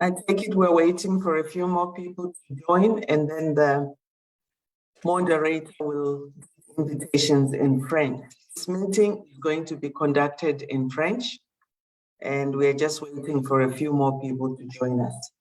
I take it we're waiting for a few more people to join, and then the moderator will give invitations in French. This meeting is going to be conducted in French, and we're just waiting for a few more people to join us.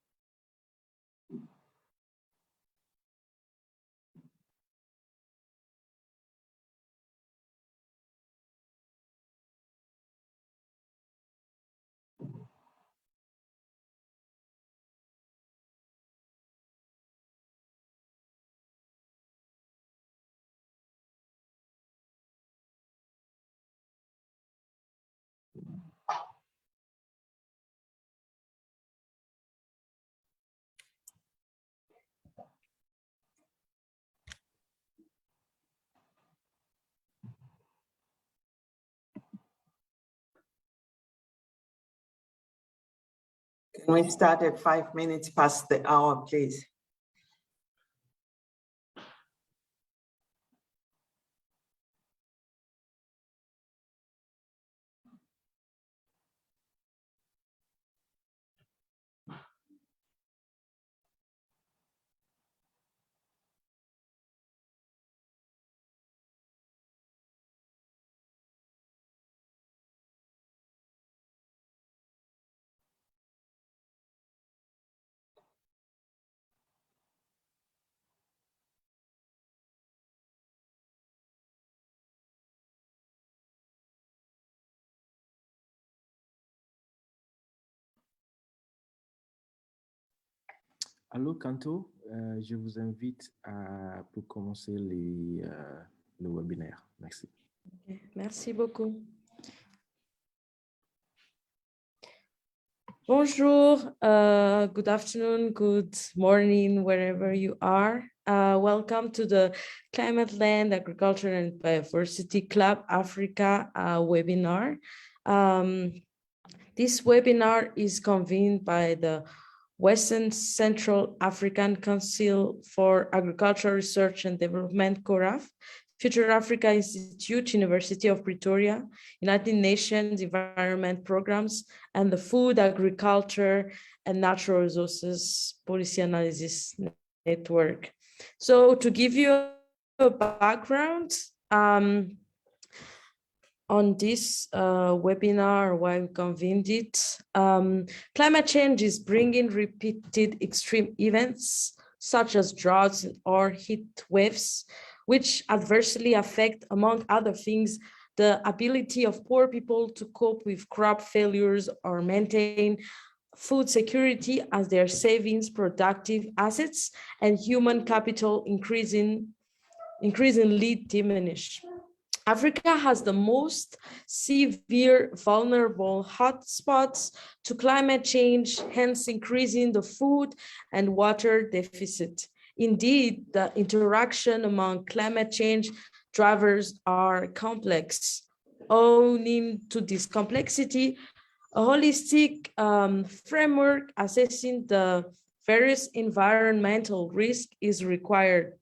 Can we start at 5 minutes past the hour, please? Allô, Kanto, je vous invite pour commencer le webinaire. Merci. Okay, merci beaucoup. Bonjour, good afternoon, good morning, wherever you are. Welcome to the Climate, Land, Agriculture and Biodiversity CLAB Africa webinar. This webinar is convened by the Western Central African Council for Agricultural Research and Development, CORAF, Future Africa Institute, University of Pretoria, United Nations Environment Programs, and the Food, Agriculture, and Natural Resources Policy Analysis Network. So to give you a background on this webinar, why we convened it, climate change is bringing repeated extreme events such as droughts or heat waves, which adversely affect, among other things, the ability of poor people to cope with crop failures or maintain food security as their savings, productive assets, and human capital increasingly diminish. Africa has the most severe vulnerable hotspots to climate change, hence increasing the food and water deficit. Indeed, the interaction among climate change drivers are complex. Owing to this complexity, a holistic framework assessing the various environmental risks is required.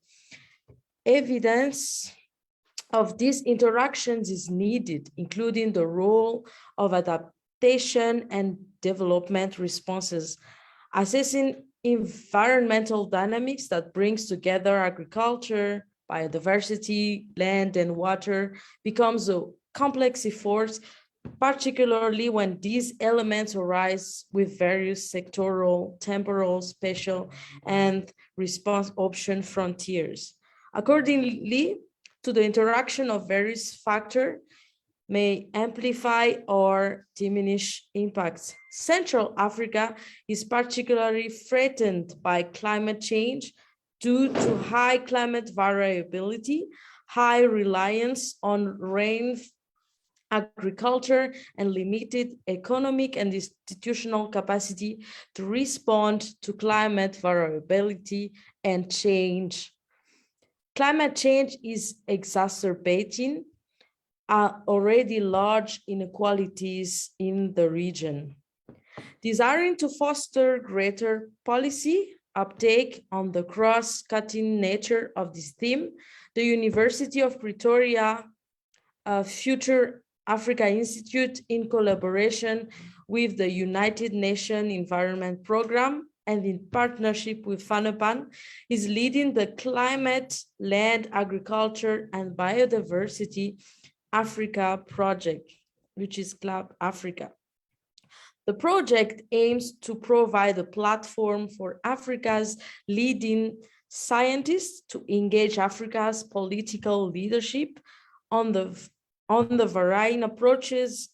Evidence of these interactions is needed, including the role of adaptation and development responses. Assessing environmental dynamics that brings together agriculture, biodiversity, land, and water becomes a complex effort, particularly when these elements arise with various sectoral, temporal, spatial, and response option frontiers. Accordingly, to the interaction of various factors may amplify or diminish impacts. Central Africa is particularly threatened by climate change due to high climate variability, high reliance on rain agriculture, and limited economic and institutional capacity to respond to climate variability and change. Climate change is exacerbating already large inequalities in the region. Desiring to foster greater policy uptake on the cross-cutting nature of this theme, the University of Pretoria Future Africa Institute, in collaboration with the United Nations Environment Programme and in partnership with FANRPAN, is leading the Climate, Land, Agriculture and Biodiversity Africa project, which is CLAB Africa. The project aims to provide a platform for Africa's leading scientists to engage Africa's political leadership on the varying approaches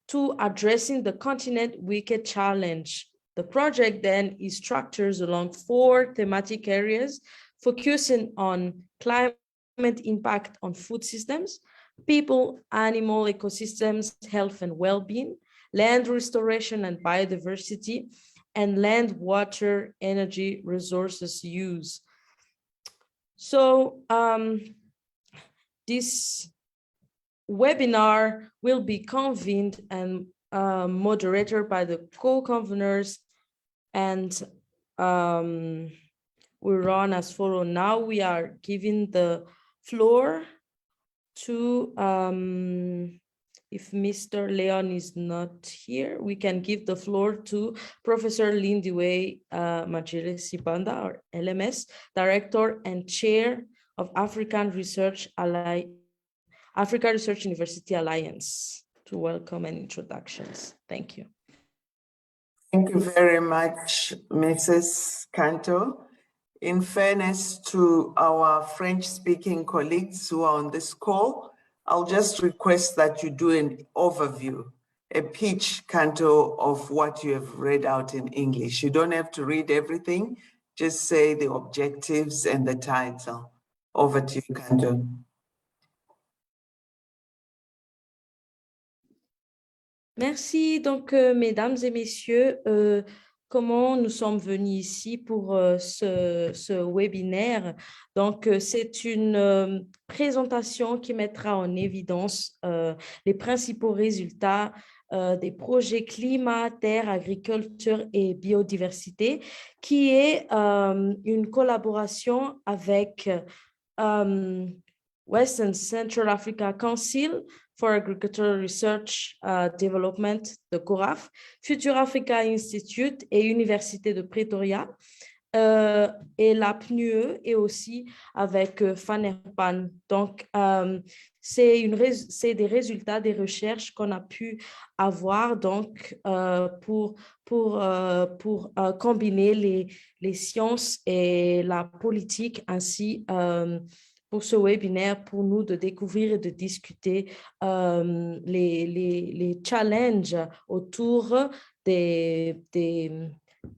to addressing the continent's wicked challenge. The project then is structured along 4 thematic areas, focusing on climate impact on food systems, people, animal ecosystems, health and well-being, land restoration and biodiversity, and land, water, energy, resources use. So this webinar will be convened and moderated by the co-conveners, and we run as follows. Now we are giving the floor to, if Mr. Leon is not here, we can give the floor to Professor Lindiwe Majele-Sibanda, or LMS, Director and Chair of Africa Research University Alliance, to welcome and introductions. Thank you. Thank you very much, Mrs. Canto. In fairness to our French-speaking colleagues who are on this call, I'll just request that you do an overview, a pitch, Canto, of what you have read out in English. You don't have to read everything, just say the objectives and the title. Over to you, Canto. Merci. Donc, mesdames et messieurs, comment nous sommes venus ici pour ce webinaire? Donc, c'est une présentation qui mettra en évidence les principaux résultats des projets climat, terre, agriculture et biodiversité, qui est une collaboration avec West and Central Africa Council for Agricultural Research Development, de CORAF, Future Africa Institute et Université de Pretoria, et la PNUE, et aussi avec FANRPAN. Donc, c'est des résultats des recherches qu'on a pu avoir donc, pour combiner les sciences et la politique, ainsi pour ce webinaire, pour nous de découvrir et de discuter les challenges autour de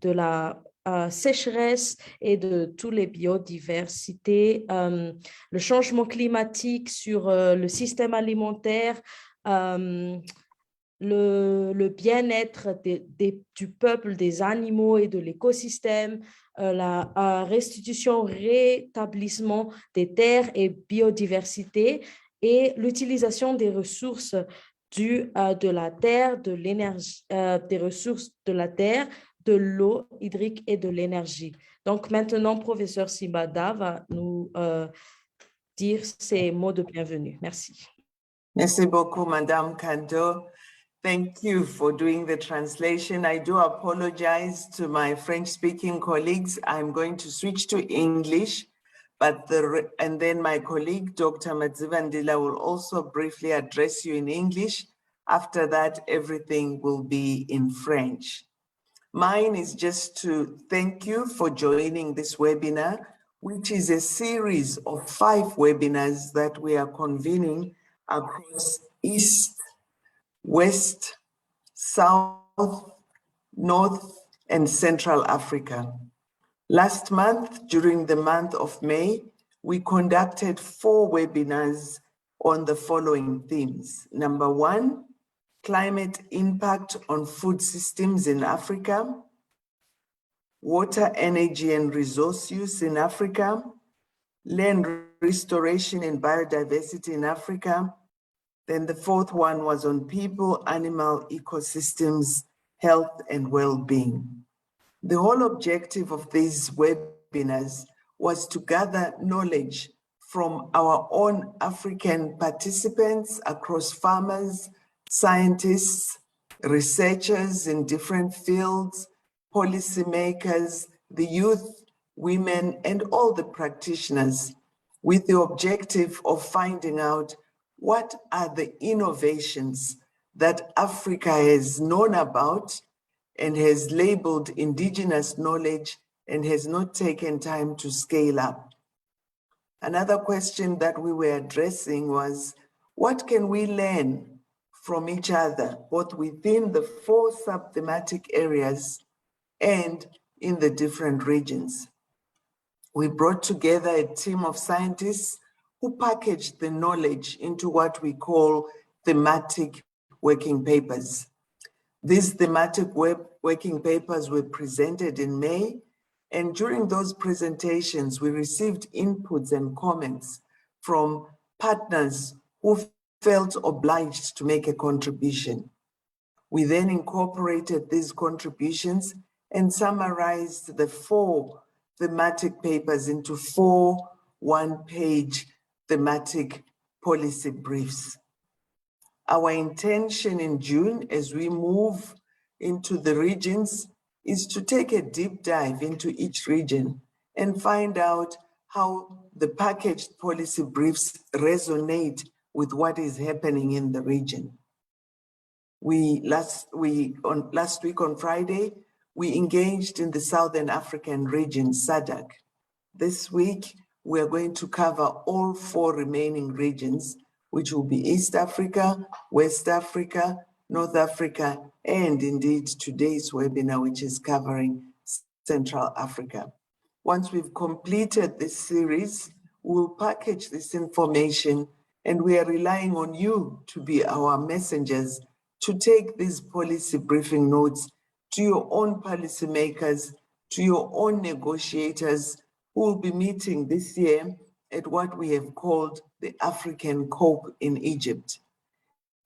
la sécheresse et de toutes les biodiversités, le changement climatique sur le système alimentaire, le bien-être du peuple, des animaux et de l'écosystème, la restitution, rétablissement des terres et biodiversité, et l'utilisation des ressources de la terre, de l'énergie, des ressources de la terre, de l'eau hydrique et de l'énergie. Donc maintenant, professeur Sibanda va nous dire ses mots de bienvenue. Merci. Merci beaucoup, Madame Canto. Thank you for doing the translation. I do apologize to my French-speaking colleagues. I'm going to switch to English, and then my colleague, Dr. Matsivandila, will also briefly address you in English. After that, everything will be in French. Mine is just to thank you for joining this webinar, which is a series of 5 webinars that we are convening across East, West, South, North, and Central Africa. Last month, during the month of May, we conducted 4 webinars on the following themes. Number 1, climate impact on food systems in Africa, water, energy, and resource use in Africa, land restoration and biodiversity in Africa. Then the 4th one was on people, animal, ecosystems, health, and well-being. The whole objective of these webinars was to gather knowledge from our own African participants across farmers, scientists, researchers in different fields, policymakers, the youth, women, and all the practitioners, with the objective of finding out what are the innovations that Africa has known about and has labeled indigenous knowledge and has not taken time to scale up. Another question that we were addressing was, what can we learn from each other, both within the 4 sub-thematic areas and in the different regions? We brought together a team of scientists who packaged the knowledge into what we call thematic working papers. These thematic working papers were presented in May, and during those presentations, we received inputs and comments from partners who felt obliged to make a contribution. We then incorporated these contributions and summarized the 4 thematic papers into 4 one-page thematic policy briefs. Our intention in June, as we move into the regions, is to take a deep dive into each region and find out how the packaged policy briefs resonate with what is happening in the region. Last week on Friday, we engaged in the Southern African region, SADC. This week, we are going to cover all 4 remaining regions, which will be East Africa, West Africa, North Africa, and indeed today's webinar, which is covering Central Africa. Once we've completed this series, we'll package this information, and we are relying on you to be our messengers to take these policy briefing notes to your own policymakers, to your own negotiators who will be meeting this year at what we have called the African COP in Egypt.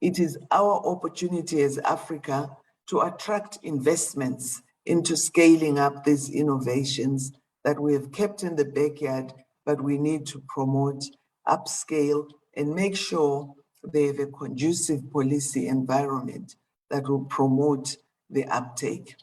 It is our opportunity as Africa to attract investments into scaling up these innovations that we have kept in the backyard, but we need to promote, upscale, and make sure they have a conducive policy environment that will promote the uptake.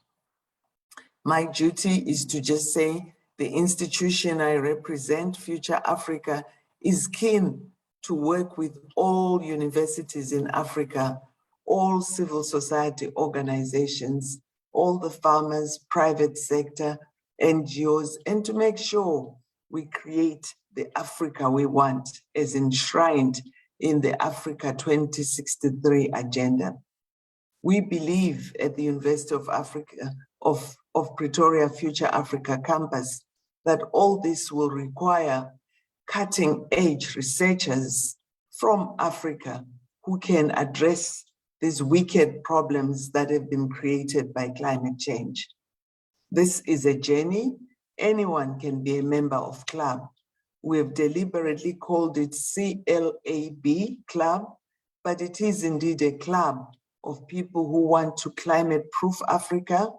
My duty is to just say the institution I represent, Future Africa, is keen to work with all universities in Africa, all civil society organizations, all the farmers, private sector, NGOs, and to make sure we create the Africa we want as enshrined in the Africa 2063 agenda. We believe at the University of Pretoria Future Africa campus that all this will require cutting-edge researchers from Africa who can address these wicked problems that have been created by climate change. This is a journey. Anyone can be a member of CLAB. We have deliberately called it CLAB, CLAB, but it is indeed a club of people who want to climate-proof Africa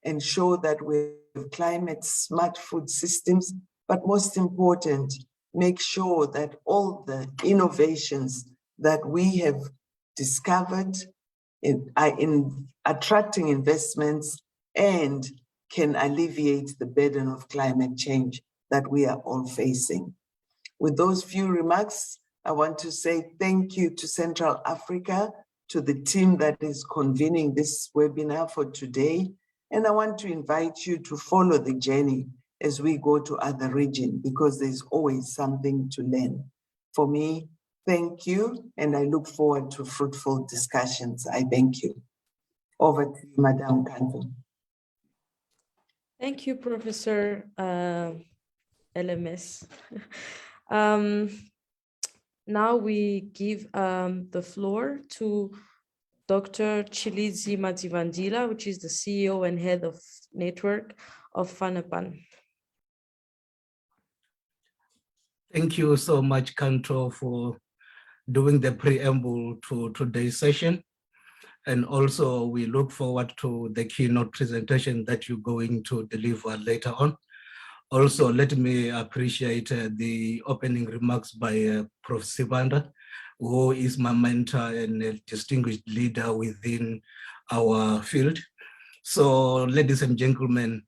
and show that we have climate-smart food systems, but most important, make sure that all the innovations that we have discovered are in attracting investments and can alleviate the burden of climate change that we are all facing. With those few remarks, I want to say thank you to Central Africa, to the team that is convening this webinar for today. And I want to invite you to follow the journey as we go to other regions, because there's always something to learn. For me, thank you, and I look forward to fruitful discussions. I thank you. Over to you, Madam Kanto. Thank you, Professor LMS. Now we give the floor to Dr. Chilizi Mativandila, which is the CEO and head of network of FANRPAN. Thank you so much, Kanto, for doing the preamble to today's session. And also we look forward to the keynote presentation that you're going to deliver later on. Also, let me appreciate the opening remarks by Prof. Sibanda, who is my mentor and a distinguished leader within our field. So, ladies and gentlemen,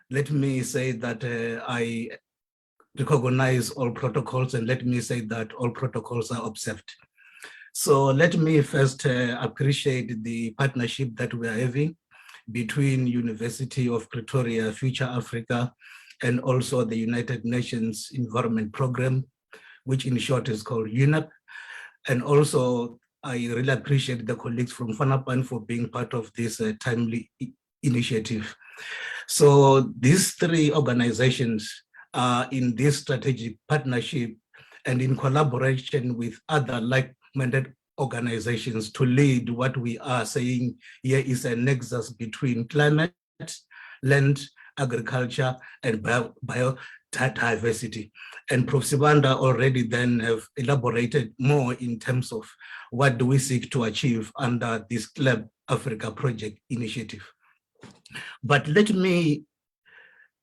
let me say that I recognize all protocols, and let me say that all protocols are observed. So let me first appreciate the partnership that we are having between University of Pretoria, Future Africa, and also the United Nations Environment Program, which in short is called UNEP. And also, I really appreciate the colleagues from FANRPAN for being part of this timely initiative. So these three organizations are in this strategic partnership and in collaboration with other like-minded organizations to lead what we are saying here is a nexus between climate, land, agriculture, and biodiversity. And Prof. Sibanda already then have elaborated more in terms of what do we seek to achieve under this CLAB Africa project initiative. But let me,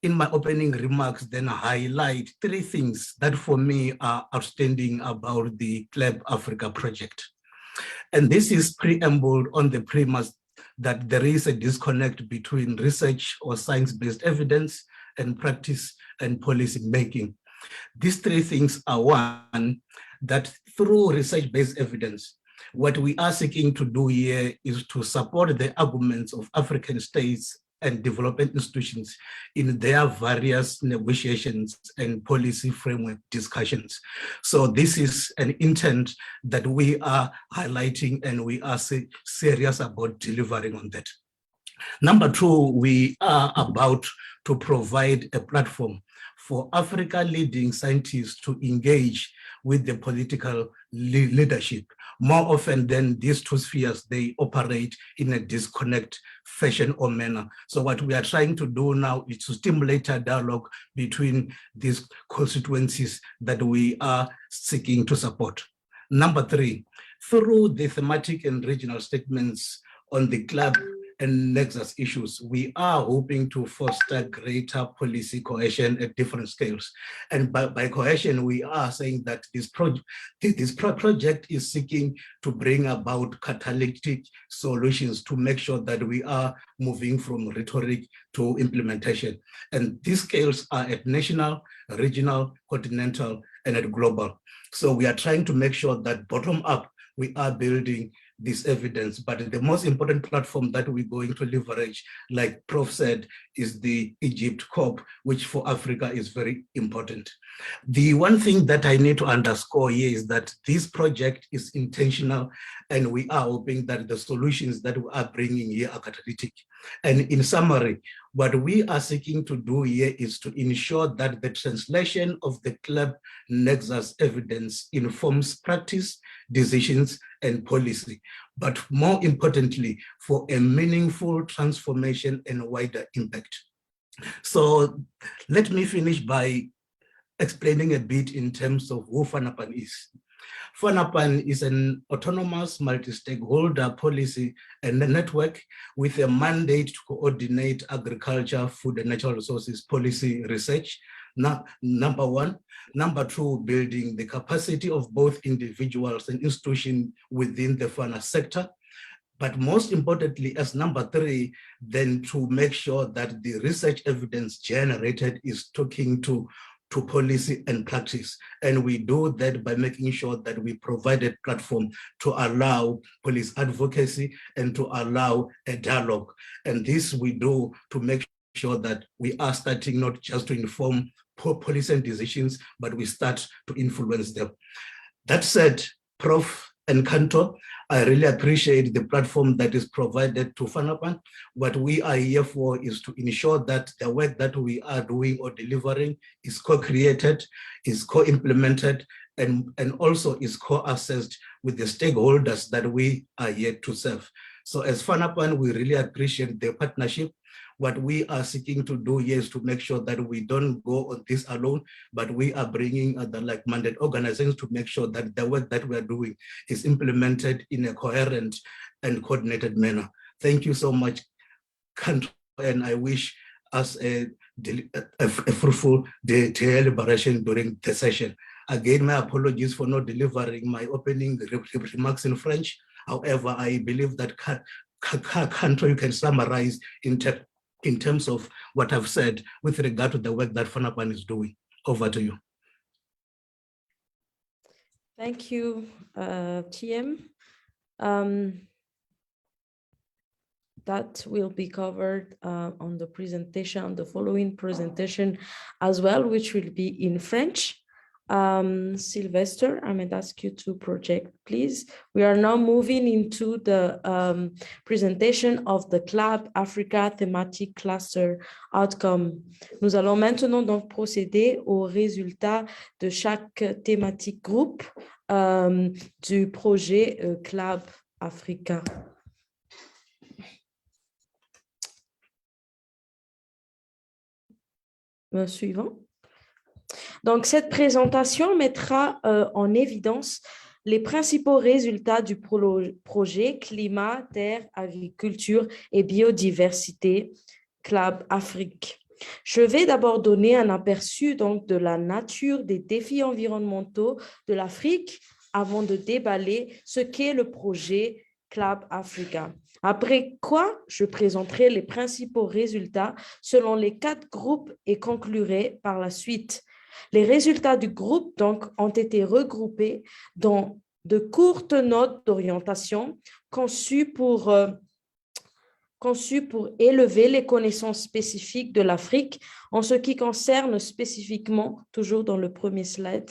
in my opening remarks, then highlight three things that for me are outstanding about the CLAB Africa project. And this is preambled on the premise that there is a disconnect between research or science-based evidence and practice and policy making. These three things are one, that through research-based evidence, what we are seeking to do here is to support the arguments of African states and development institutions in their various negotiations and policy framework discussions. So this is an intent that we are highlighting, and we are serious about delivering on that. Number two, we are about to provide a platform for Africa leading scientists to engage with the political leadership. More often than these two spheres, they operate in a disconnect fashion or manner. So what we are trying to do now is to stimulate a dialogue between these constituencies that we are seeking to support. Number three, through the thematic and regional statements on the CLAB and nexus issues, we are hoping to foster greater policy cohesion at different scales. And by cohesion, we are saying that this project is seeking to bring about catalytic solutions to make sure that we are moving from rhetoric to implementation. And these scales are at national, regional, continental, and at global. So we are trying to make sure that bottom up, we are building this evidence, but the most important platform that we're going to leverage, like Prof said, is the Egypt COP, which for Africa is very important. The one thing that I need to underscore here is that this project is intentional, and we are hoping that the solutions that we are bringing here are catalytic. And in summary, what we are seeking to do here is to ensure that the translation of the CLAB nexus evidence informs practice, decisions, and policy, but more importantly, for a meaningful transformation and wider impact. So let me finish by explaining a bit in terms of who FANRPAN is. FANRPAN is an autonomous multi-stakeholder policy and a network with a mandate to coordinate agriculture, food and natural resources policy research, number one. Number two, building the capacity of both individuals and institutions within the FANA sector. But most importantly, as number three, then to make sure that the research evidence generated is talking to policy and practice. And we do that by making sure that we provide a platform to allow police advocacy and to allow a dialogue. And this we do to make sure that we are starting not just to inform policy and decisions, but we start to influence them. That said, Prof and Kanto, I really appreciate the platform that is provided to FANRPAN. What we are here for is to ensure that the work that we are doing or delivering is co-created, is co-implemented, and also is co-assessed with the stakeholders that we are here to serve. So as FANRPAN, we really appreciate the partnership. What we are seeking to do here is to make sure that we don't go on this alone, but we are bringing other like-minded organizations to make sure that the work that we are doing is implemented in a coherent and coordinated manner. Thank you so much, Kanto, and I wish us a fruitful deliberation during the session. Again, my apologies for not delivering my opening remarks in French. However, I believe that Kanto, you can summarize in terms of what I've said with regard to the work that FANRPAN is doing. Over to you. Thank you, TM. That will be covered on the presentation, the following presentation as well, which will be in French. Sylvester, I might ask you to project, please. We are now moving into the presentation of the CLAB Africa Thematic Cluster Outcome. Nous allons maintenant donc procéder aux résultats de chaque thématique groupe du projet CLAB Africa. Suivant. Donc, cette présentation mettra en évidence les principaux résultats du projet Climat, Terre, Agriculture et Biodiversité CLAB Afrique. Je vais d'abord donner un aperçu donc de la nature des défis environnementaux de l'Afrique avant de déballer ce qu'est le projet CLAB Africa. Après quoi, je présenterai les principaux résultats selon les 4 groupes et conclurai par la suite. Les résultats du groupe donc ont été regroupés dans de courtes notes d'orientation conçues pour élever les connaissances spécifiques de l'Afrique en ce qui concerne spécifiquement, toujours dans le premier slide,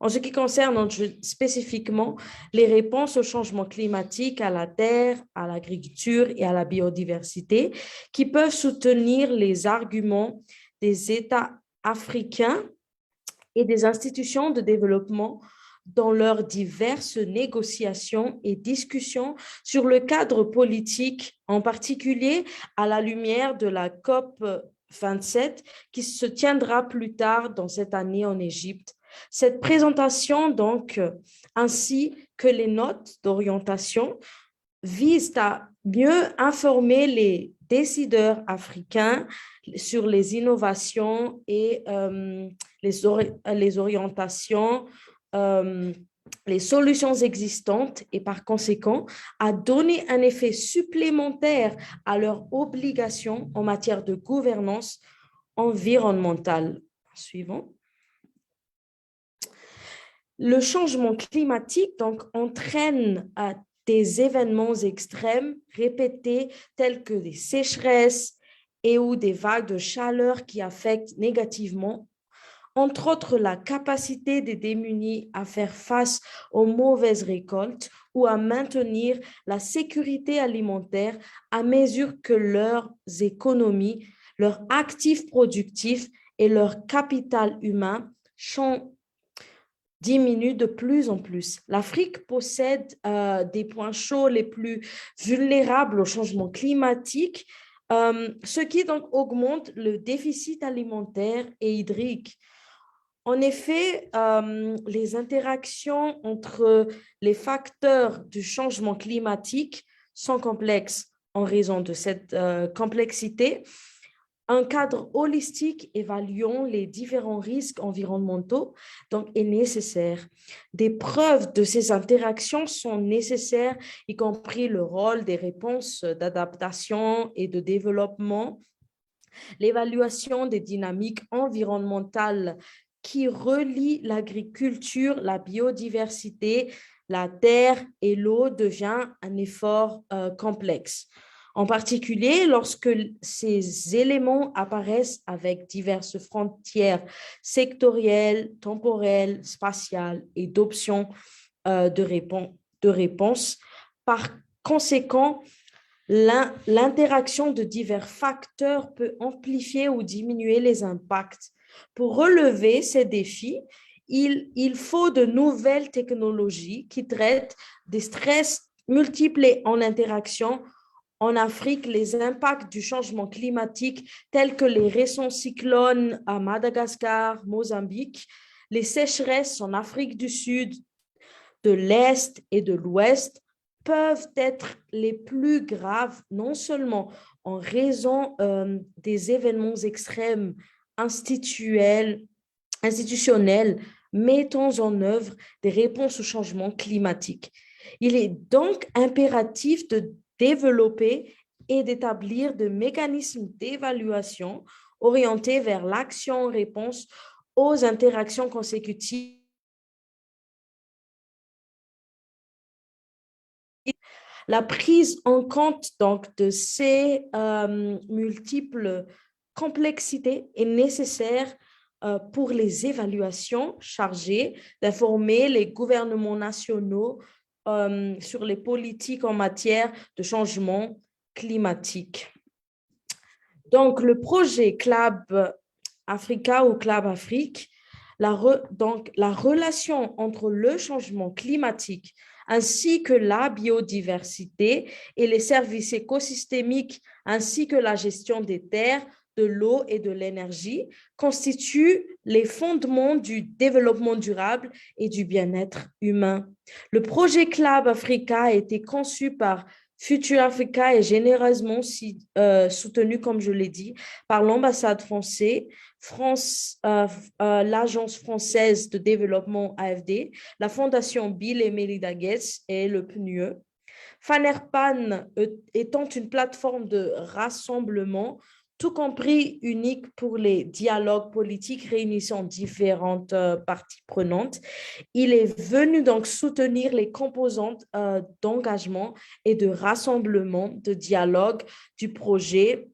en ce qui concerne spécifiquement les réponses au changement climatique, à la terre, à l'agriculture et à la biodiversité, qui peuvent soutenir les arguments des États africains et des institutions de développement dans leurs diverses négociations et discussions sur le cadre politique, en particulier à la lumière de la COP 27 qui se tiendra plus tard dans cette année en Égypte. Cette présentation, donc, ainsi que les notes d'orientation, visent à mieux informer les décideurs africains sur les innovations et les orientations, les solutions existantes et par conséquent à donner un effet supplémentaire à leurs obligations en matière de gouvernance environnementale. Suivant. Le changement climatique donc, entraîne des événements extrêmes répétés tels que des sécheresses et ou des vagues de chaleur qui affectent négativement, entre autres la capacité des démunis à faire face aux mauvaises récoltes ou à maintenir la sécurité alimentaire à mesure que leurs économies, leurs actifs productifs et leur capital humain diminue de plus en plus. L'Afrique possède des points chauds les plus vulnérables au changement climatique, ce qui donc augmente le déficit alimentaire et hydrique. En effet, les interactions entre les facteurs du changement climatique sont complexes. En raison de cette complexité, un cadre holistique évaluant les différents risques environnementaux donc, est nécessaire. Des preuves de ces interactions sont nécessaires, y compris le rôle des réponses d'adaptation et de développement, l'évaluation des dynamiques environnementales qui relient l'agriculture, la biodiversité, la terre et l'eau devient un effort complexe. En particulier, lorsque ces éléments apparaissent avec diverses frontières sectorielles, temporelles, spatiales et d'options de réponse. Par conséquent, l'interaction de divers facteurs peut amplifier ou diminuer les impacts. Pour relever ces défis, il faut de nouvelles technologies qui traitent des stress multiples et en interaction. En Afrique, les impacts du changement climatique tels que les récents cyclones à Madagascar, Mozambique, les sécheresses en Afrique du Sud, de l'Est et de l'Ouest peuvent être les plus graves, non seulement en raison des événements extrêmes institutionnelles mettant en œuvre des réponses au changement climatique. Il est donc impératif de développer et d'établir des mécanismes d'évaluation orientés vers l'action en réponse aux interactions consécutives. La prise en compte donc de ces multiples complexités est nécessaire pour les évaluations chargées d'informer les gouvernements nationaux sur les politiques en matière de changement climatique. Donc, le projet CLAB Africa ou CLAB Afrique, donc la relation entre le changement climatique ainsi que la biodiversité et les services écosystémiques ainsi que la gestion des terres, de l'eau et de l'énergie constituent les fondements du développement durable et du bien-être humain. Le projet CLAB Africa a été conçu par Future Africa est généreusement soutenu, comme je l'ai dit, par l'ambassade française, l'Agence française de développement AFD, la Fondation Bill et Melinda Gates et le PNUE. FANRPAN étant une plateforme de rassemblement, tout compris unique pour les dialogues politiques réunissant différentes parties prenantes. Il est venu donc soutenir les composantes d'engagement et de rassemblement, de dialogue du projet,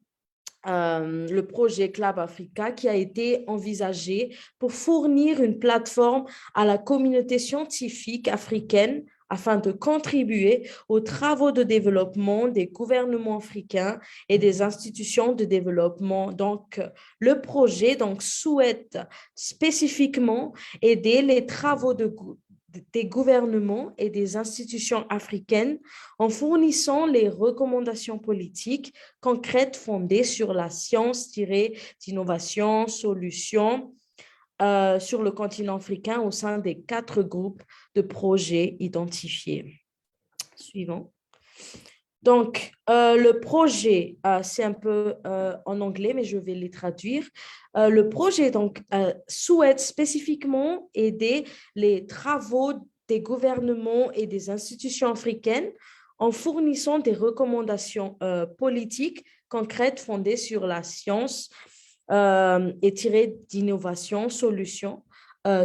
le projet CLAB Africa, qui a été envisagé pour fournir une plateforme à la communauté scientifique africaine afin de contribuer aux travaux de développement des gouvernements africains et des institutions de développement. Donc, le projet souhaite spécifiquement aider les travaux des gouvernements et des institutions africaines en fournissant les recommandations politiques concrètes fondées sur la science tirée d'innovation, solutions, sur le continent africain au sein des 4 groupes de projets identifiés. Suivant. Donc, le projet, c'est un peu en anglais, mais je vais les traduire. Le projet souhaite spécifiquement aider les travaux des gouvernements et des institutions africaines en fournissant des recommandations politiques concrètes fondées sur la science, et tiré d'innovation, solutions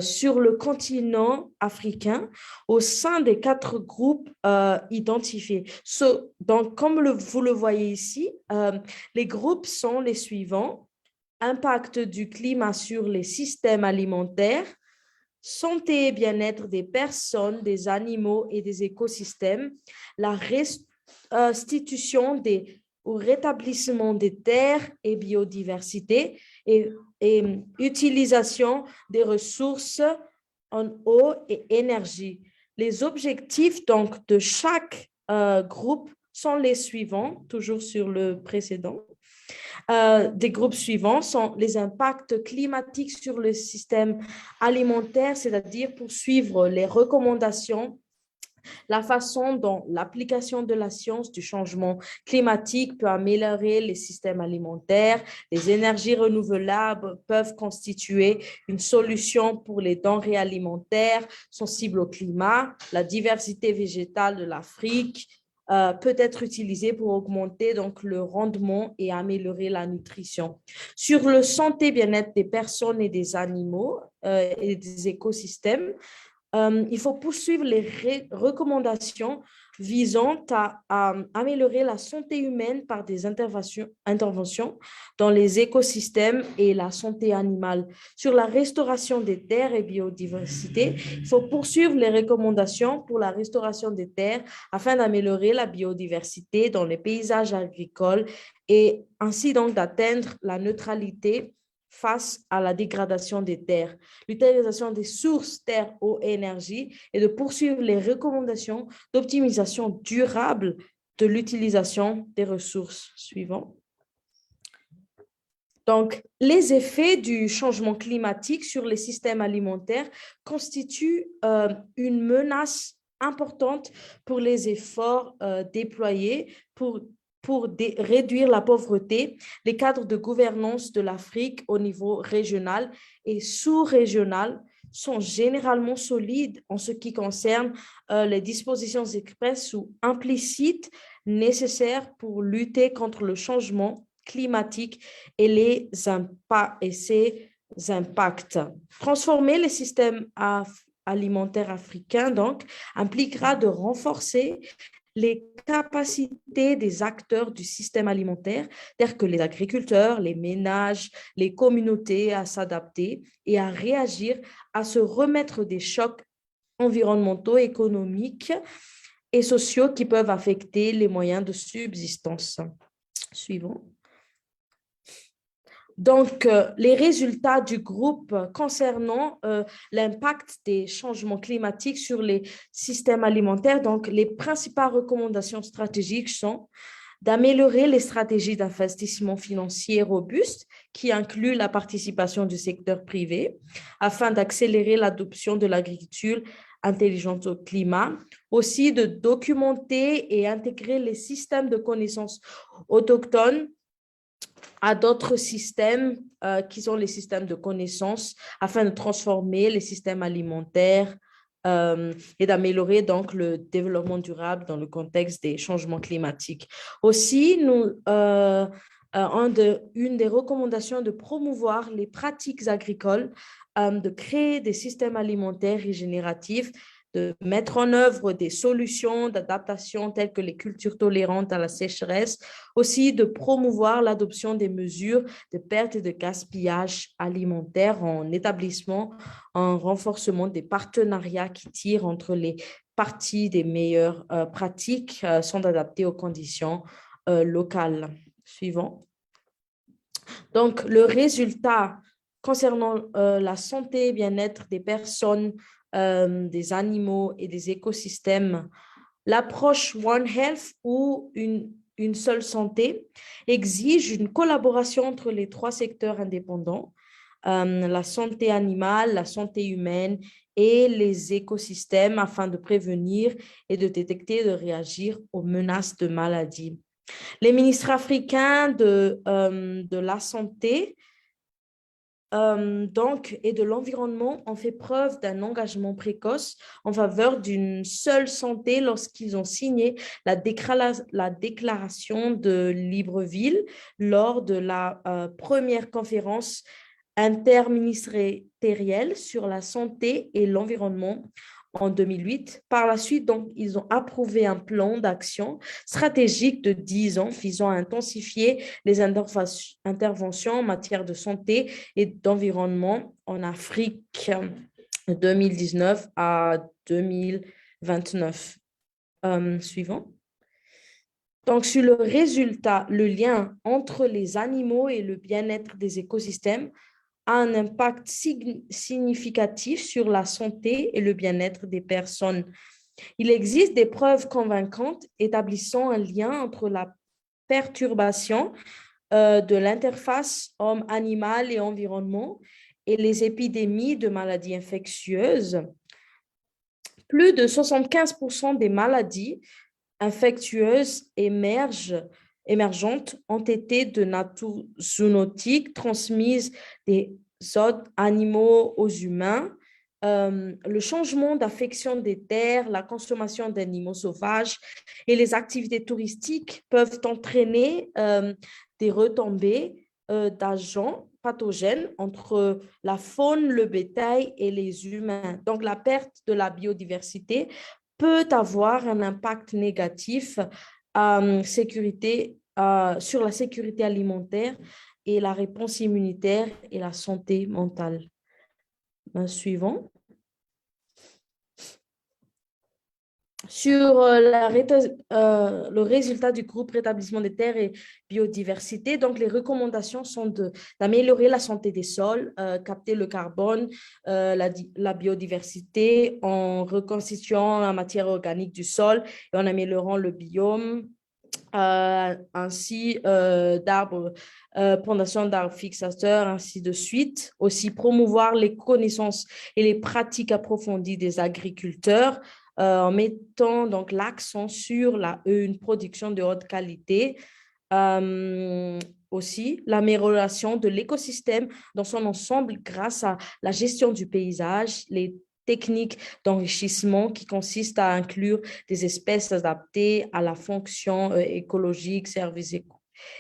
sur le continent africain au sein des 4 groupes identifiés. Donc, comme vous le voyez ici, les groupes sont les suivants: impact du climat sur les systèmes alimentaires, santé et bien-être des personnes, des animaux et des écosystèmes, la restitution au rétablissement des terres et biodiversité et utilisation des ressources en eau et énergie. Les objectifs donc de chaque groupe sont les suivants, toujours sur le précédent. Des groupes suivants sont les impacts climatiques sur le système alimentaire, c'est-à-dire poursuivre les recommandations, la façon dont l'application de la science du changement climatique peut améliorer les systèmes alimentaires. Les énergies renouvelables peuvent constituer une solution pour les denrées alimentaires sensibles au climat. La diversité végétale de l'Afrique peut être utilisée pour augmenter donc le rendement et améliorer la nutrition. Sur le santé bien-être des personnes et des animaux et des écosystèmes, il faut poursuivre les recommandations visant à améliorer la santé humaine par des interventions dans les écosystèmes et la santé animale. Sur la restauration des terres et biodiversité, il faut poursuivre les recommandations pour la restauration des terres afin d'améliorer la biodiversité dans les paysages agricoles et ainsi donc d'atteindre la neutralité face à la dégradation des terres, l'utilisation des sources, terre, eau et énergie, et de poursuivre les recommandations d'optimisation durable de l'utilisation des ressources. Suivant. Donc, les effets du changement climatique sur les systèmes alimentaires constituent une menace importante pour les efforts déployés pour pour réduire la pauvreté, les cadres de gouvernance de l'Afrique au niveau régional et sous-régional sont généralement solides en ce qui concerne les dispositions expresses ou implicites nécessaires pour lutter contre le changement climatique et ses impacts. Transformer les systèmes alimentaires africains, donc, impliquera de renforcer les capacités des acteurs du système alimentaire, tels que les agriculteurs, les ménages, les communautés, à s'adapter et à réagir, à se remettre des chocs environnementaux, économiques et sociaux qui peuvent affecter les moyens de subsistance. Suivant. Donc, les résultats du groupe concernant l'impact des changements climatiques sur les systèmes alimentaires, donc les principales recommandations stratégiques sont d'améliorer les stratégies d'investissement financier robustes qui incluent la participation du secteur privé afin d'accélérer l'adoption de l'agriculture intelligente au climat, aussi de documenter et intégrer les systèmes de connaissances autochtones à d'autres systèmes qui sont les systèmes de connaissances afin de transformer les systèmes alimentaires et d'améliorer donc le développement durable dans le contexte des changements climatiques. Aussi, une des recommandations de promouvoir les pratiques agricoles, de créer des systèmes alimentaires régénératifs, de mettre en œuvre des solutions d'adaptation telles que les cultures tolérantes à la sécheresse, aussi de promouvoir l'adoption des mesures de perte et de gaspillage alimentaire en établissement, en renforcement des partenariats qui tirent entre les parties des meilleures pratiques sont adaptées aux conditions locales. Suivant. Donc, le résultat concernant la santé et bien-être des personnes, des animaux et des écosystèmes, l'approche One Health ou une seule santé exige une collaboration entre les trois secteurs indépendants, la santé animale, la santé humaine et les écosystèmes afin de prévenir et de détecter et de réagir aux menaces de maladies. Les ministres africains de la santé et de l'environnement ont fait preuve d'un engagement précoce en faveur d'une seule santé lorsqu'ils ont signé la déclaration de Libreville lors de la première conférence interministérielle sur la santé et l'environnement en 2008. Par la suite, donc, ils ont approuvé un plan d'action stratégique de 10 ans visant à intensifier les interventions en matière de santé et d'environnement en Afrique 2019 à 2029. Suivant. Donc, sur le résultat, le lien entre les animaux et le bien-être des écosystèmes a un impact significatif sur la santé et le bien-être des personnes. Il existe des preuves convaincantes établissant un lien entre la perturbation de l'interface homme-animal et environnement et les épidémies de maladies infectieuses. Plus de 75% des maladies infectieuses émergentes ont été de nature zoonotique, transmises des autres animaux aux humains. Le changement d'affection des terres, la consommation d'animaux sauvages et les activités touristiques peuvent entraîner des retombées d'agents pathogènes entre la faune, le bétail et les humains. Donc, la perte de la biodiversité peut avoir un impact négatif sur la sécurité alimentaire et la réponse immunitaire et la santé mentale. Suivant. Sur le résultat du groupe rétablissement des terres et biodiversité, donc les recommandations sont d'améliorer la santé des sols, capter le carbone, la biodiversité en reconstituant la matière organique du sol et en améliorant le biome, ainsi d'arbres, plantation d'arbres fixateurs, ainsi de suite. Aussi promouvoir les connaissances et les pratiques approfondies des agriculteurs, en mettant donc l'accent sur une production de haute qualité, Aussi, l'amélioration de l'écosystème dans son ensemble grâce à la gestion du paysage, les techniques d'enrichissement qui consistent à inclure des espèces adaptées à la fonction écologique, services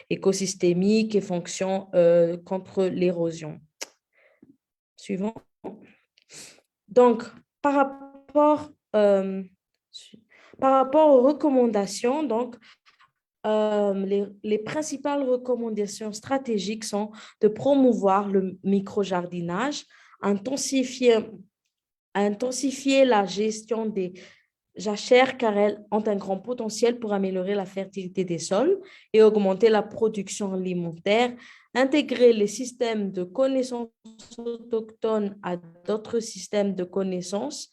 écosystémiques et fonctions contre l'érosion. Suivant. Donc, par rapport aux recommandations, donc, les principales recommandations stratégiques sont de promouvoir le micro-jardinage, intensifier la gestion des jachères car elles ont un grand potentiel pour améliorer la fertilité des sols et augmenter la production alimentaire, intégrer les systèmes de connaissances autochtones à d'autres systèmes de connaissances,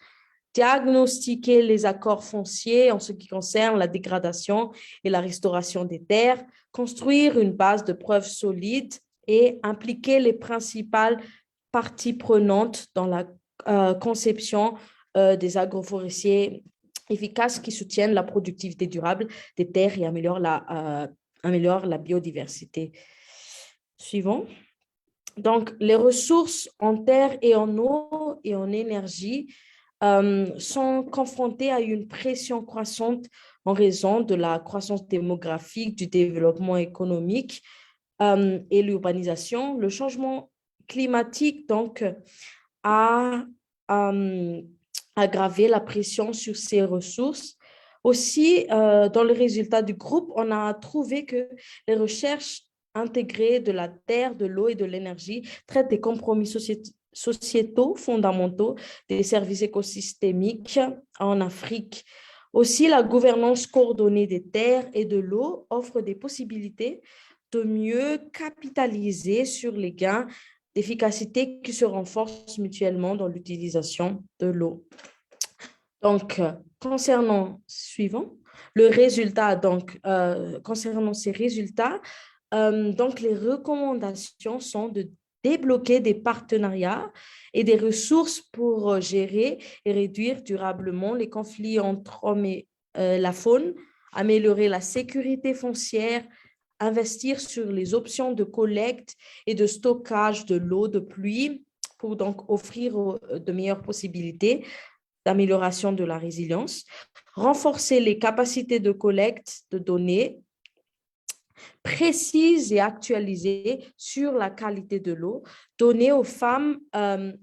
diagnostiquer les accords fonciers en ce qui concerne la dégradation et la restauration des terres, construire une base de preuves solides et impliquer les principales parties prenantes dans la conception des agroforestiers efficaces qui soutiennent la productivité durable des terres et améliorent la biodiversité. Suivant. Donc, les ressources en terre et en eau et en énergie sont confrontés à une pression croissante en raison de la croissance démographique, du développement économique et l'urbanisation. Le changement climatique, donc, a aggravé la pression sur ces ressources. Aussi, dans le résultat du groupe, on a trouvé que les recherches intégrées de la terre, de l'eau et de l'énergie traitent des compromis sociétaux fondamentaux des services écosystémiques en Afrique. Aussi, la gouvernance coordonnée des terres et de l'eau offre des possibilités de mieux capitaliser sur les gains d'efficacité qui se renforcent mutuellement dans l'utilisation de l'eau. Donc, concernant le résultat, donc, concernant ces résultats, donc les recommandations sont de débloquer des partenariats et des ressources pour gérer et réduire durablement les conflits entre hommes et la faune, améliorer la sécurité foncière, investir sur les options de collecte et de stockage de l'eau de pluie pour donc offrir de meilleures possibilités d'amélioration de la résilience, renforcer les capacités de collecte de données précises et actualisées sur la qualité de l'eau, donner aux femmes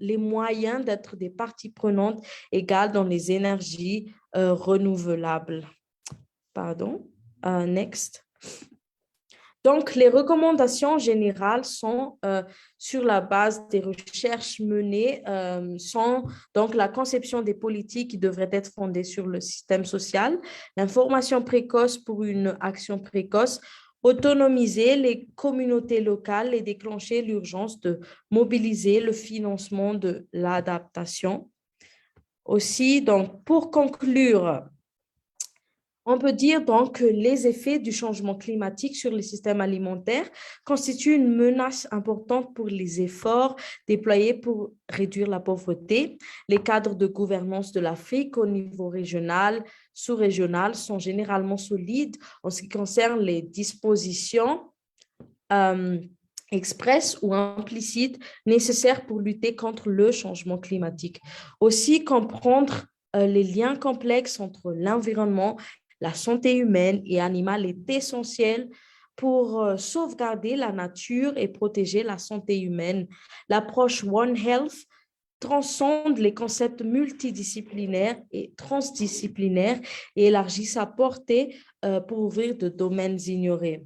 les moyens d'être des parties prenantes égales dans les énergies renouvelables. Pardon, next. Donc, les recommandations générales sont sur la base des recherches menées, sont donc la conception des politiques qui devraient être fondées sur le système social, l'information précoce pour une action précoce, autonomiser les communautés locales et déclencher l'urgence de mobiliser le financement de l'adaptation. Aussi, donc, pour conclure, on peut dire donc que les effets du changement climatique sur les systèmes alimentaires constituent une menace importante pour les efforts déployés pour réduire la pauvreté. Les cadres de gouvernance de l'Afrique au niveau régional, sous-régional sont généralement solides en ce qui concerne les dispositions expresses ou implicites nécessaires pour lutter contre le changement climatique. Aussi, comprendre les liens complexes entre l'environnement, la santé humaine et animale est essentielle pour sauvegarder la nature et protéger la santé humaine. L'approche One Health transcende les concepts multidisciplinaires et transdisciplinaires et élargit sa portée pour ouvrir de domaines ignorés.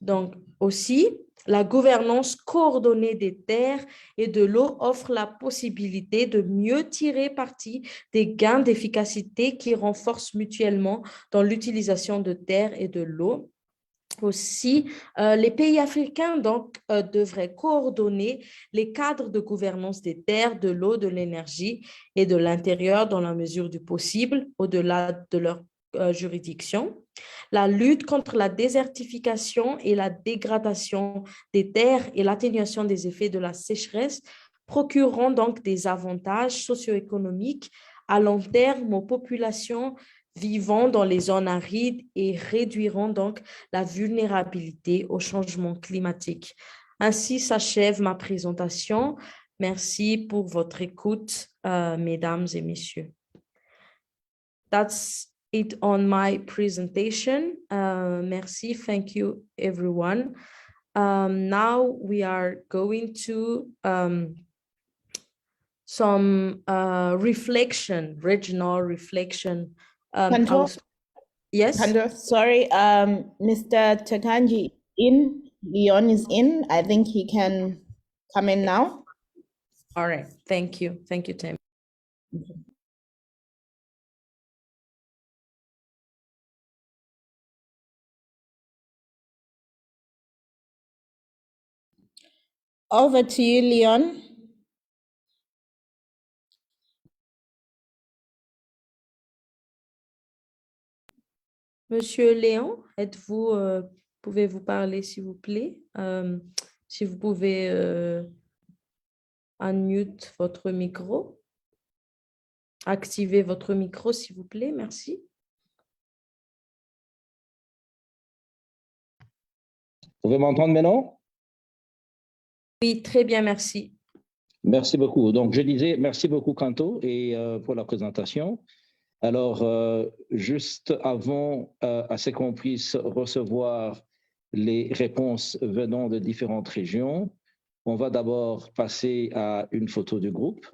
Donc, aussi, la gouvernance coordonnée des terres et de l'eau offre la possibilité de mieux tirer parti des gains d'efficacité qui renforcent mutuellement dans l'utilisation de terres et de l'eau. Aussi, les pays africains donc, devraient coordonner les cadres de gouvernance des terres, de l'eau, de l'énergie et de l'intérieur dans la mesure du possible, au-delà de leur juridiction. La lutte contre la désertification et la dégradation des terres et l'atténuation des effets de la sécheresse procureront donc des avantages socio-économiques à long terme aux populations vivant dans les zones arides et réduiront donc la vulnérabilité au changement climatique. Ainsi s'achève ma présentation. Merci pour votre écoute, mesdames et messieurs. That's it on my presentation. Merci, thank you, everyone. Now we are going to some reflection, regional reflection. Yes. Sorry, Mr. Takanji Leon is in. I think he can come in now. All right, thank you. Thank you, Tim. Over to you, Leon. Monsieur Léon, êtes-vous, pouvez-vous parler, s'il vous plaît? Si vous pouvez unmute votre micro. Activez votre micro, s'il vous plaît. Merci. Vous pouvez m'entendre maintenant? Oui, très bien, merci. Merci beaucoup. Donc, je disais merci beaucoup, Kanto, et pour la présentation. Alors, juste avant, à ce qu'on puisse recevoir les réponses venant de différentes régions, on va d'abord passer à une photo du groupe.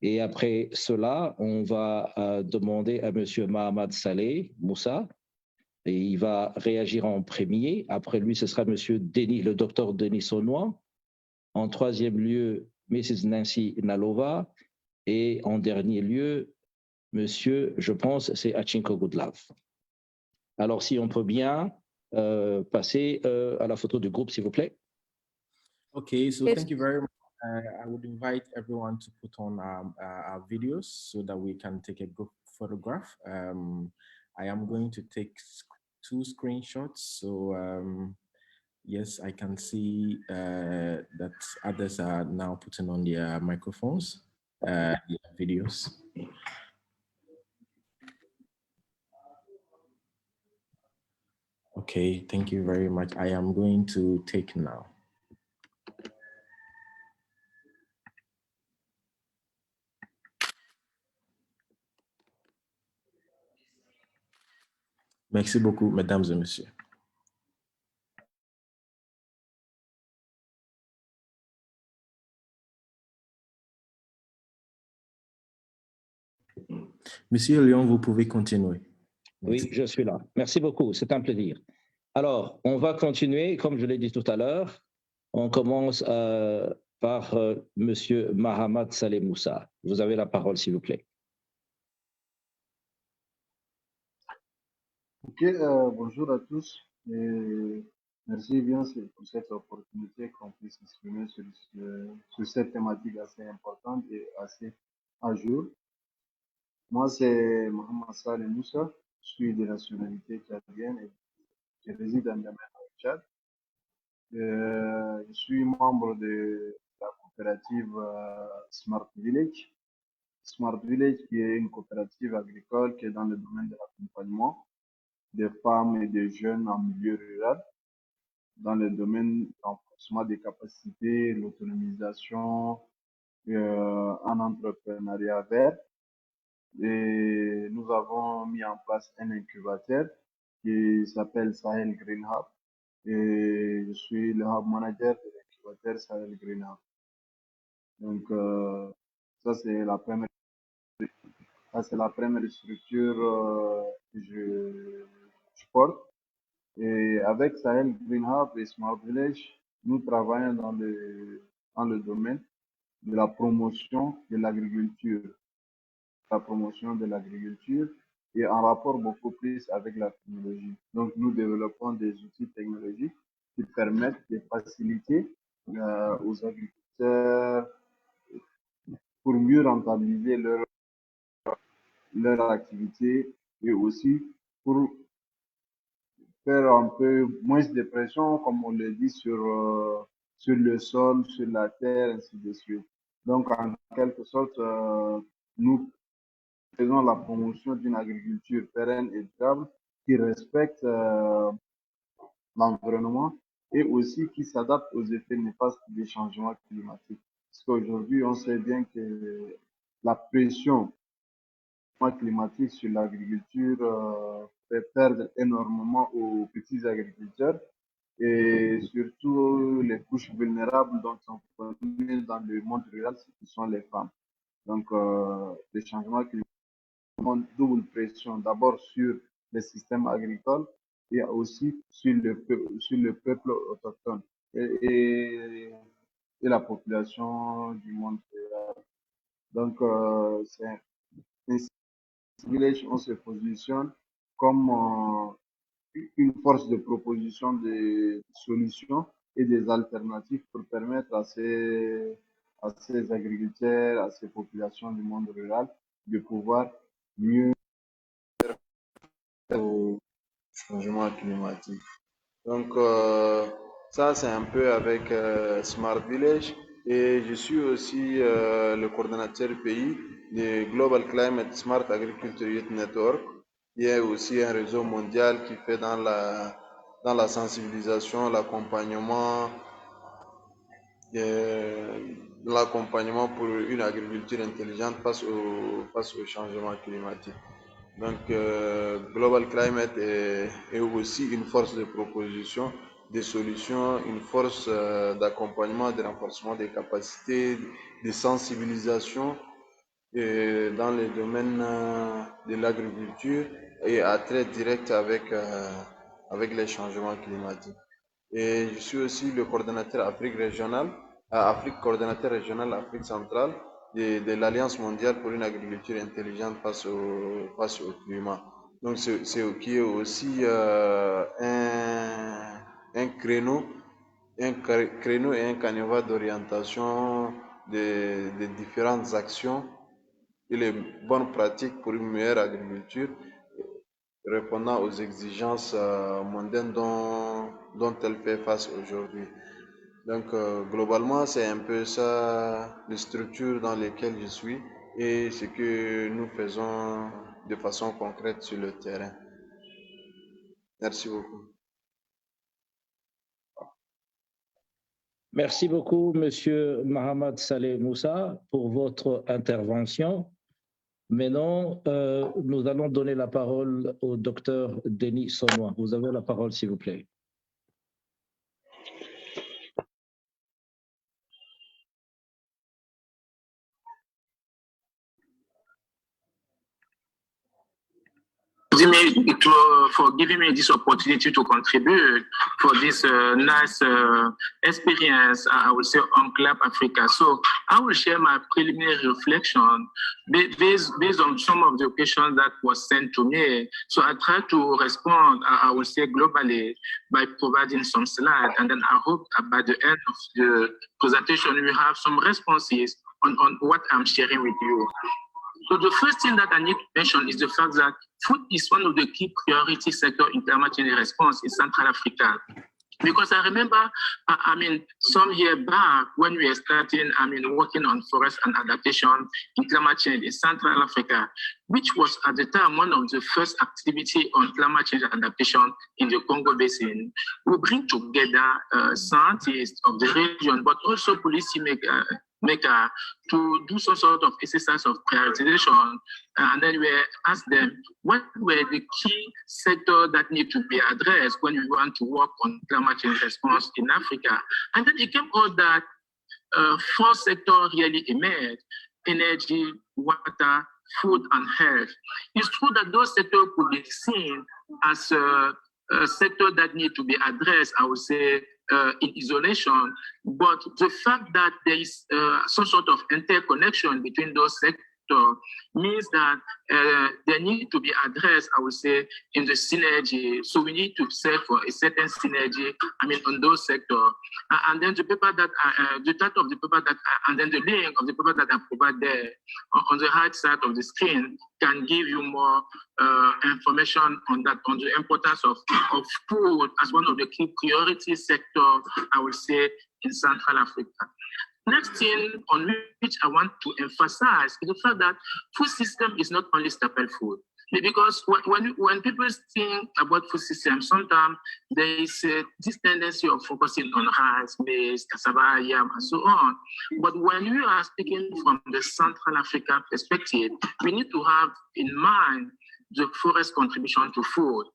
Et après cela, on va demander à M. Mohamed Saleh Moussa, et il va réagir en premier. Après lui, ce sera M. Denis, le docteur Denis Saunois. En troisième lieu, Mrs. Nancy Nalova. Et en dernier lieu, Monsieur, je pense, c'est Achinko Goodlove. Alors, si on peut bien passer à la photo du groupe, s'il vous plaît. Okay, so thank you very much. I would invite everyone to put on our videos so that we can take a group photograph. I am going to take 2 screenshots. So yes, I can see that others are now putting on their microphones, their videos. Okay, thank you very much. I am going to take now. Merci beaucoup, mesdames et messieurs. Monsieur Léon, vous pouvez continuer. Oui, je suis là. Merci beaucoup, c'est un plaisir. Alors, on va continuer, comme je l'ai dit tout à l'heure. On commence par Monsieur Mohamed Saleh Moussa. Vous avez la parole, s'il vous plaît. Ok, bonjour à tous. Et merci bien pour cette opportunité qu'on puisse s'exprimer sur cette thématique assez importante et assez à jour. Moi, c'est Mohamed Saleh Moussa. Je suis de nationalité tchadienne et je réside en Niamey, au Tchad. Je suis membre de la coopérative Smart Village. Smart Village, qui est une coopérative agricole qui est dans le domaine de l'accompagnement des femmes et des jeunes en milieu rural, dans le domaine du renforcement des capacités, l'autonomisation, en entrepreneuriat vert. Et nous avons mis en place un incubateur qui s'appelle Sahel Green Hub. Et je suis le hub manager de l'incubateur Sahel Green Hub. Donc, ça, c'est la première structure que je porte. Et avec Sahel Green Hub et Smart Village, nous travaillons dans le domaine de la promotion de l'agriculture. La promotion de l'agriculture et en rapport beaucoup plus avec la technologie. Donc, nous développons des outils technologiques qui permettent de faciliter aux agriculteurs pour mieux rentabiliser leur activité et aussi pour faire un peu moins de pression, comme on le dit, sur le sol, sur la terre, ainsi de suite. Donc, en quelque sorte, nous faisons la promotion d'une agriculture pérenne et durable qui respecte l'environnement et aussi qui s'adapte aux effets néfastes des changements climatiques. Parce qu'aujourd'hui, on sait bien que la pression climatique sur l'agriculture fait perdre énormément aux petits agriculteurs et surtout les couches vulnérables dont on connaît dans le monde rural, ce sont les femmes. Donc, les changements climatiques ont double pression, d'abord sur les systèmes agricoles et aussi sur le peuple autochtone et la population du monde rural. Donc, c'est ainsi on se positionne comme une force de proposition de solutions et des alternatives pour permettre à ces agriculteurs, à ces populations du monde rural de pouvoir mieux au changement climatique. Donc, ça, c'est un peu avec Smart Village. Et je suis aussi le coordonnateur pays de Global Climate Smart Agriculture Youth Network, qui est aussi un réseau mondial qui fait dans la sensibilisation, l'accompagnement pour une agriculture intelligente face au changement climatique. Donc, Global Climate est aussi une force de proposition, des solutions, une force d'accompagnement, de renforcement des capacités, de sensibilisation dans les domaines de l'agriculture et à trait direct avec les changements climatiques. Et je suis aussi le coordonnateur coordonnateur régional Afrique centrale de l'Alliance mondiale pour une agriculture intelligente face au climat. Donc, c'est qui est aussi un créneau et un canevas d'orientation des différentes actions et les bonnes pratiques pour une meilleure agriculture répondant aux exigences mondaines dont elle fait face aujourd'hui. Donc, globalement, c'est un peu ça, les structures dans lesquelles je suis et ce que nous faisons de façon concrète sur le terrain. Merci beaucoup. Merci beaucoup, Monsieur Mohamed Saleh Moussa, pour votre intervention. Maintenant, nous allons donner la parole au docteur Denis Sonois. Vous avez la parole, s'il vous plaît. For giving me this opportunity to contribute for this nice experience, I will say, on CLAB Africa. So I will share my preliminary reflection based on some of the questions that was sent to me. So I try to respond, I will say, globally by providing some slides. And then I hope that by the end of the presentation, we have some responses on what I'm sharing with you. So the first thing that I need to mention is the fact that food is one of the key priority sectors in climate change response in Central Africa. Because I remember, some years back when we were starting, working on forest and adaptation in climate change in Central Africa, which was at the time one of the first activity on climate change adaptation in the Congo Basin. We bring together scientists of the region, but also policymakers, to do some sort of exercise of prioritization, and then we ask them what were the key sectors that need to be addressed when we want to work on climate change response in Africa. And then it came out that 4 sectors really emerged: energy, water, food, and health. It's true that those sectors could be seen as a sector that need to be addressed, I would say, in isolation, but the fact that there is some sort of interconnection between those sectors means that they need to be addressed, I would say, in the synergy. So we need to search for a certain synergy, on those sectors. And then the paper that, the title of the paper that, and then the link of the paper that I provide there on the right side of the screen can give you more information on that, on the importance of food as one of the key priority sectors, I would say, in Central Africa. Next thing on which I want to emphasize is the fact that food system is not only staple food. Because when people think about food systems, sometimes there is this tendency of focusing on rice, maize, cassava, yam, and so on. But when we are speaking from the Central Africa perspective, we need to have in mind the forest contribution to food.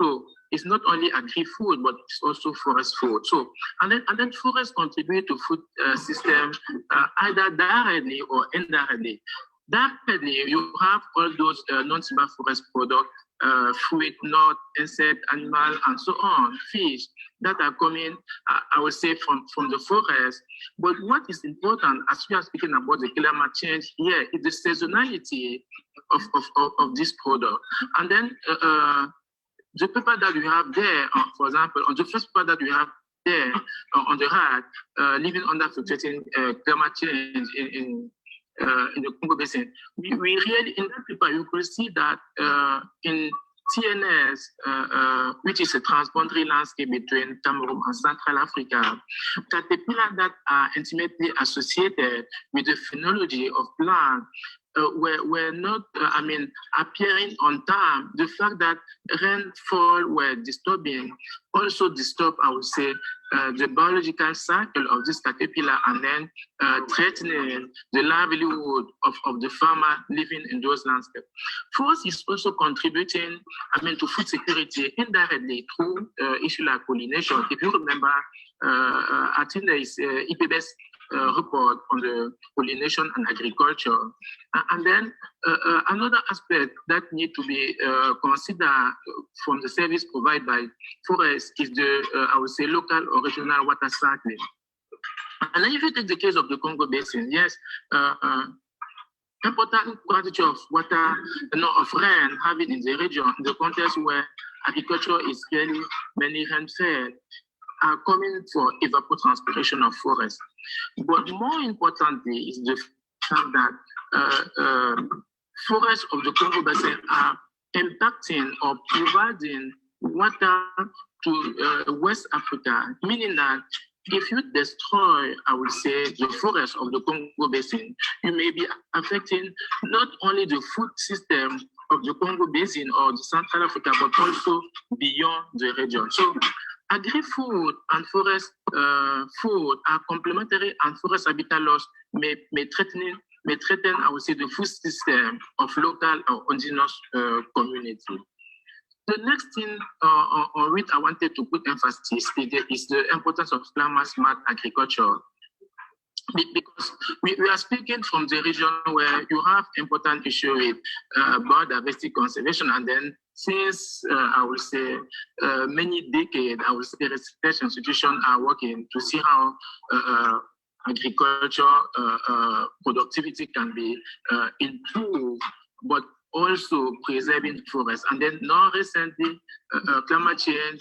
So it's not only agri-food, but it's also forest food. So, and then forests contribute to food system either directly or indirectly. Directly, you have all those non-timber forest products, fruit, nut, insect, animal, and so on, fish, that are coming, I would say, from the forest. But what is important, as we are speaking about the climate change here, is the seasonality of this product. And then the paper that we have there, for example, on the first paper that we have there on the right, living under fluctuating climate change in the Congo Basin, we really, in that paper, you could see that in TNS, which is a transboundary landscape between Cameroon and Central Africa, caterpillars that are intimately associated with the phenology of plants were not, appearing on time. The fact that rainfall were disturbing also disturbed, I would say, the biological cycle of this caterpillar, and then threatening the livelihood of the farmer living in those landscapes. Forest is also contributing, to food security indirectly through issues like pollination. If you remember, I think there is IPBES report on the pollination and agriculture. And then another aspect that need to be considered from the service provided by forest is the, I would say, local or regional water cycling. And then if you take the case of the Congo Basin, yes, important quantity of water, of rain having in the region, in the context where agriculture is really mainly rain-fed, are coming for evapotranspiration of forests. But more importantly is the fact that forests of the Congo Basin are impacting or providing water to West Africa, meaning that if you destroy, I would say, the forests of the Congo Basin, you may be affecting not only the food system of the Congo Basin or the Central Africa, but also beyond the region. So agri-food and forest food are complementary, and forest habitat loss may threaten, I would say, the food system of local or indigenous communities. The next thing on which I wanted to put emphasis is the importance of climate-smart agriculture. Because we are speaking from the region where you have important issue with biodiversity conservation, and then since I would say many decades, I would say research institutions are working to see how agriculture productivity can be improved, but also preserving forests. And then now recently, climate change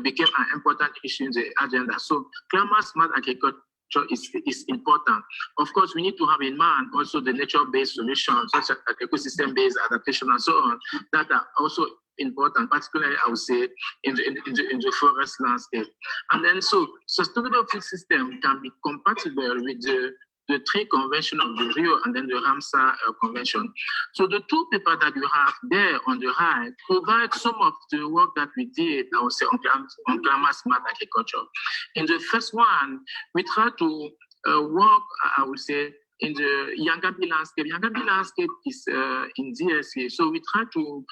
became an important issue in the agenda. So climate-smart agriculture is important. Of course, we need to have in mind also the nature-based solutions, such as ecosystem-based adaptation and so on, that are also important, particularly, I would say, in the forest landscape. And then, so sustainable food system can be compatible with the three convention of the Rio and then the Ramsar Convention. So the two papers that you have there on the right provide some of the work that we did, I would say, on climate-smart agriculture. In the first one, we try to work, I would say, in the Yangabi landscape. Yangabi landscape is in DSA, so we try to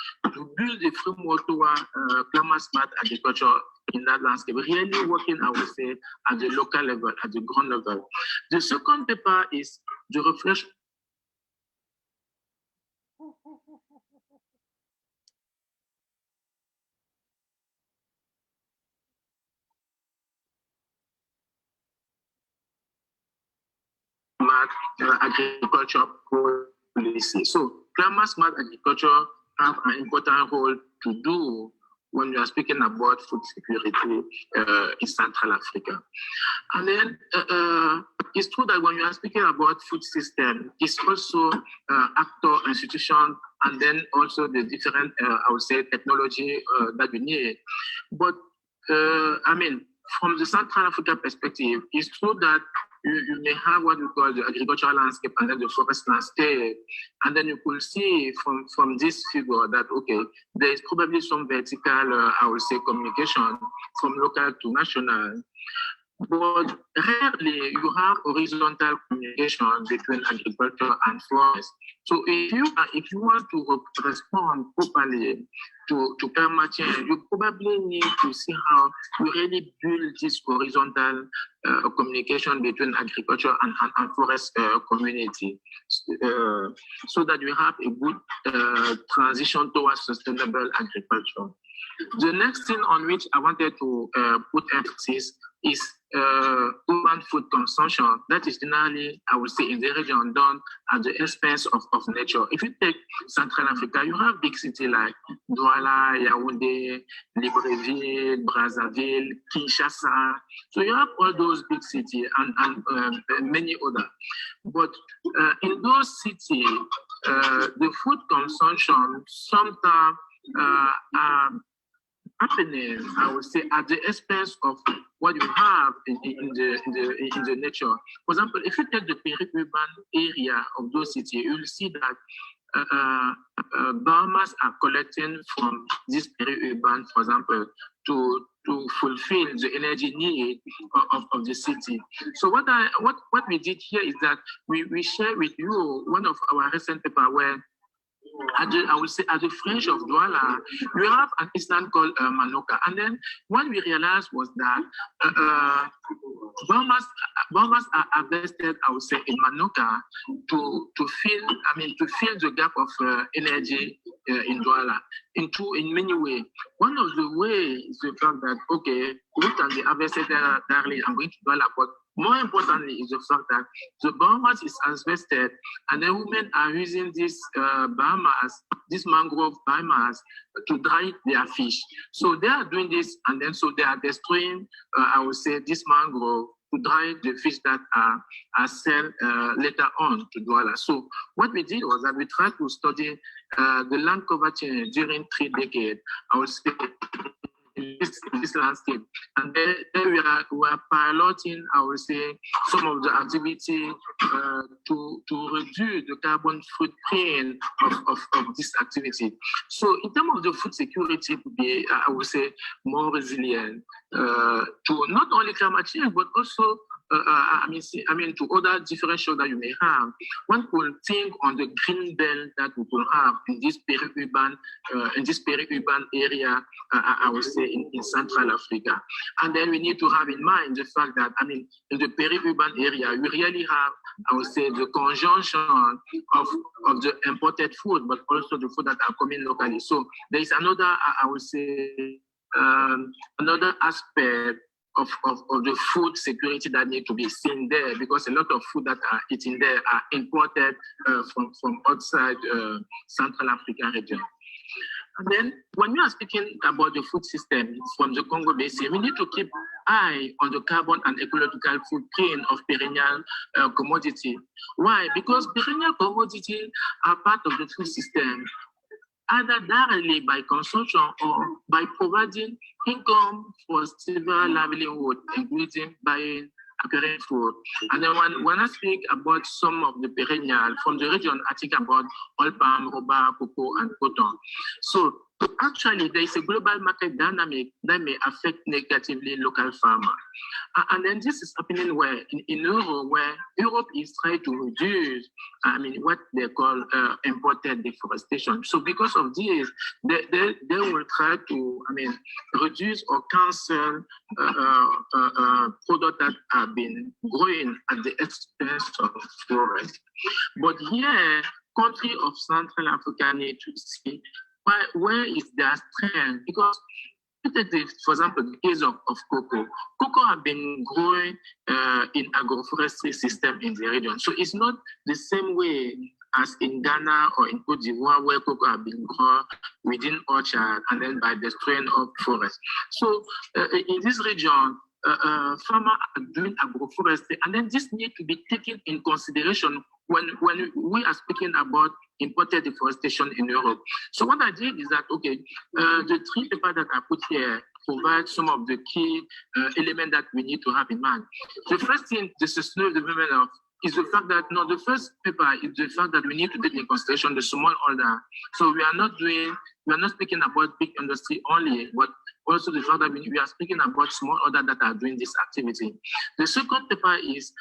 build a framework toward climate-smart agriculture in that landscape, really working, I would say, at the local level, at the ground level. The second paper is the reflection. Agriculture policy. So climate-smart agriculture have an important role to do when we are speaking about food security in Central Africa. And then it's true that when you are speaking about food system, it's also actor, institution, and then also the different, I would say, technology that we need. But from the Central Africa perspective, it's true that you may have what we call the agricultural landscape and then the forest landscape. And then you could see from this figure that, okay, there is probably some vertical, I would say, communication from local to national. But rarely you have horizontal communication between agriculture and forest. So if you want to respond properly to climate change, you probably need to see how you really build this horizontal communication between agriculture and forest community, so that you have a good transition towards sustainable agriculture. The next thing on which I wanted to put emphasis is urban food consumption. That is generally, I would say, in the region done at the expense of nature. If you take Central Africa, you have big cities like Douala, Yaoundé, Libreville, Brazzaville, Kinshasa. So you have all those big cities and many others. But in those cities, the food consumption sometimes happening, I would say, at the expense of what you have in the nature. For example, if you take the peri-urban area of those cities, you'll see that biomass are collecting from this peri-urban, for example, to fulfill the energy need of the city. So what we did here is that we share with you one of our recent papers where I would say at the fringe of Douala, we have an island called Manoka. And then what we realized was that biomass are harvested, I would say, in Manoka to fill the gap of energy in Douala in many ways. One of the ways is the fact that, okay, we can be harvested directly and going to Douala, but more importantly is the fact that the biomass is harvested and then women are using this biomass, this mangrove biomass, to dry their fish. So they are doing this and then so they are destroying, I would say, this mangrove to dry the fish that are sold later on to Douala. So what we did was that we tried to study the land cover change during 3 decades, I would say, in this landscape. And then we are piloting, I would say, some of the activity to reduce the carbon footprint of this activity. So in terms of the food security, to be, I would say, more resilient to not only climate change, but also to other different shows that you may have. One could think on the green belt that we could have in this peri-urban area, I would say, in Central Africa. And then we need to have in mind the fact that, in the peri-urban area, we really have, I would say, the conjunction of the imported food, but also the food that are coming locally. So there is another, I would say, another aspect of the food security that need to be seen there, because a lot of food that are eaten there are imported from outside Central African region. And then when we are speaking about the food system from the Congo Basin, we need to keep eye on the carbon and ecological footprint of perennial commodity. Why? Because perennial commodities are part of the food system, either directly by consumption or by providing income for civil livelihood, including buying acquiring food. And then when I speak about some of the perennial from the region, I think about oil palm, rubber, cocoa, and cotton. So actually, there is a global market dynamic that may affect negatively local farmers. And then this is happening where in Europe, where Europe is trying to reduce, what they call imported deforestation. So because of this, they will try to, reduce or cancel products that have been growing at the expense of forest. But here, countries of Central Africa need to see where is their strength? Because for example, the case of cocoa. Cocoa have been growing in agroforestry system in the region. So it's not the same way as in Ghana or in Cote d'Ivoire, where cocoa have been grown within orchard and then by destroying of forest. So in this region, farmers are doing agroforestry, and then this needs to be taken in consideration when we are speaking about imported deforestation in Europe. So what I did is that, okay, the 3 papers that I put here provide some of the key elements that we need to have in mind. The first thing the sustainable development of is the fact that, no, the first paper is the fact that we need to take into consideration the smallholder. So we are not speaking about big industry only, but also the fact that we are speaking about smallholder that are doing this activity. The second paper is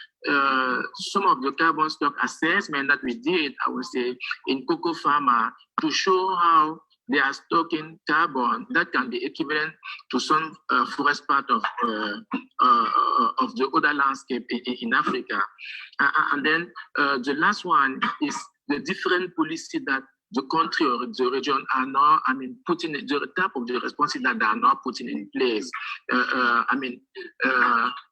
some of the carbon stock assessment that we did, I would say, in cocoa farmer to show how they are stocking carbon that can be equivalent to some forest part of the other landscape in Africa. And then the last one is the different policy that the country or the region are now, putting the type of the responses that they are now putting in place.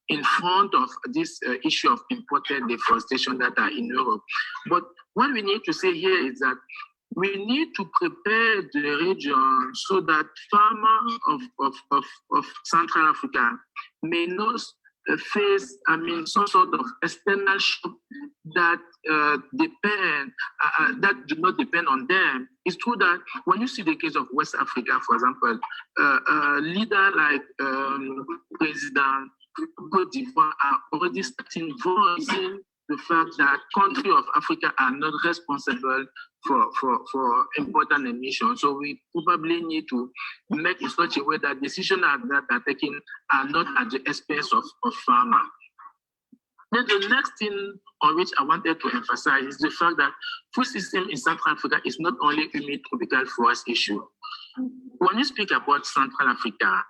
In front of this issue of imported deforestation that are in Europe. But what we need to say here is that we need to prepare the region so that farmers of Central Africa may not face, some sort of external shock that that do not depend on them. It's true that when you see the case of West Africa, for example, a leader like President Côte d'Ivoire are already starting voicing the fact that countries of Africa are not responsible for important emissions. So we probably need to make it such a way that decisions that are taken are not at the expense of farmers. Then the next thing on which I wanted to emphasize is the fact that food system in Central Africa is not only humid tropical forest issue. When you speak about Central Africa,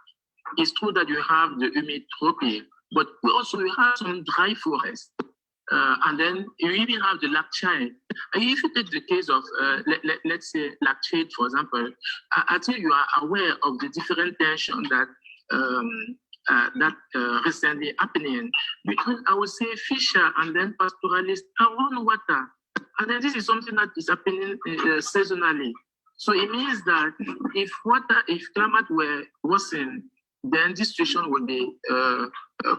it's true that you have the humid tropic, but we also have some dry forests. And then you even have the lactate. And if you take the case of, let's say, lactate, for example, I think you are aware of the different tension that recently happening between, I would say, fisher and then pastoralists around water. And then this is something that is happening seasonally. So it means that if climate were worsened, then this situation would be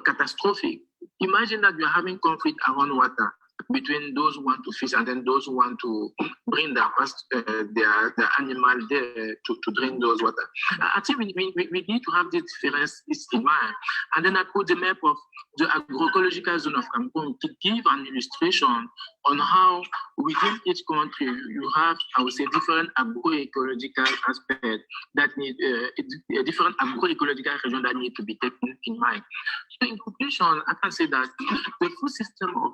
catastrophic. Imagine that you're having conflict around water between those who want to fish and then those who want to bring their animal there to drink those water. I think we need to have this difference in mind. And then I put the map of the agroecological zone of Cameroon to give an illustration on how within each country you have, I would say, different agroecological aspects that need different agroecological regions that need to be taken in mind. So in conclusion, I can say that the food system of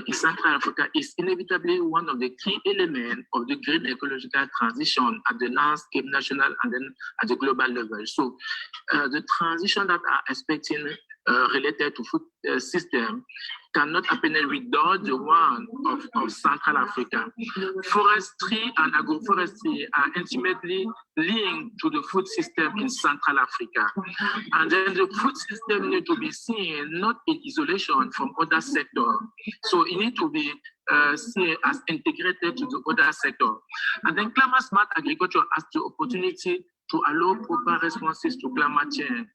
in Central Africa is inevitably one of the key elements of the green ecological transition at the landscape, national, and then at the global level. So the transition that are expecting related to food system cannot happen without the one of Central Africa. Forestry and agroforestry are intimately linked to the food system in Central Africa. And then the food system needs to be seen not in isolation from other sectors. So it needs to be seen as integrated to the other sector. And then climate smart agriculture has the opportunity to allow proper responses to climate change.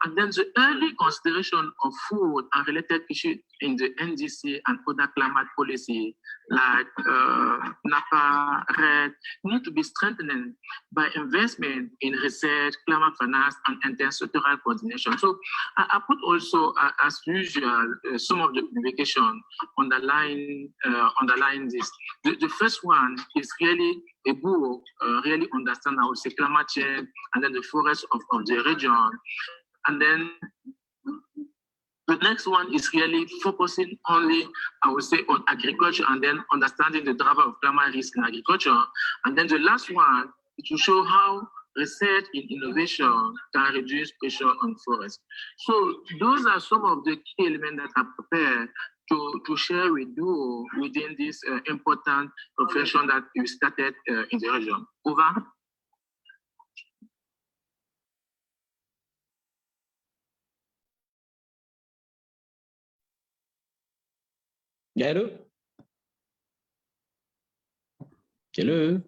And then the early consideration of food and related issues in the NDC and other climate policy, like NAPA, RED, need to be strengthened by investment in research, climate finance, and intersectoral coordination. So I put also, as usual, some of the publication underline this. The first one is really a book, really understand, I would say, climate change and then the forest of the region. And then the next one is really focusing only, I would say, on agriculture and then understanding the driver of climate risk in agriculture. And then the last one is to show how research in innovation can reduce pressure on forests. So those are some of the key elements that are prepared to share with you within this important profession that we started in the region. Over. Hello? Hello?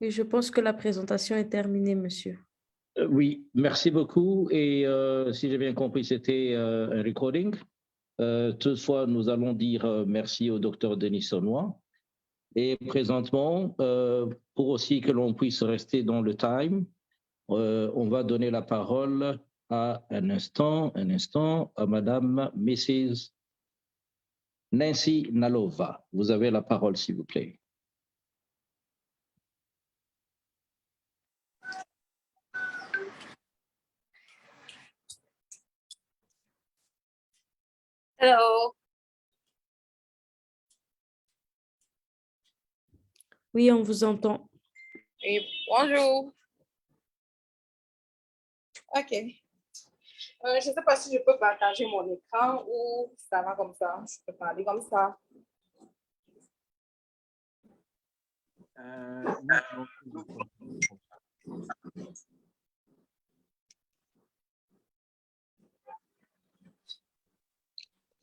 Oui, je pense que la présentation est terminée, monsieur. Oui, merci beaucoup. Et si j'ai bien compris, c'était un recording. Toutefois, nous allons dire merci au docteur Denis Sonnois. Et présentement, pour aussi que l'on puisse rester dans le time, On va donner la parole à un instant, à Madame Mrs. Nancy Nalova. Vous avez la parole, s'il vous plaît. Hello. Oui, on vous entend. Et bonjour. OK. Je ne sais pas si je peux partager mon écran ou ça va comme ça. Je peux parler comme ça.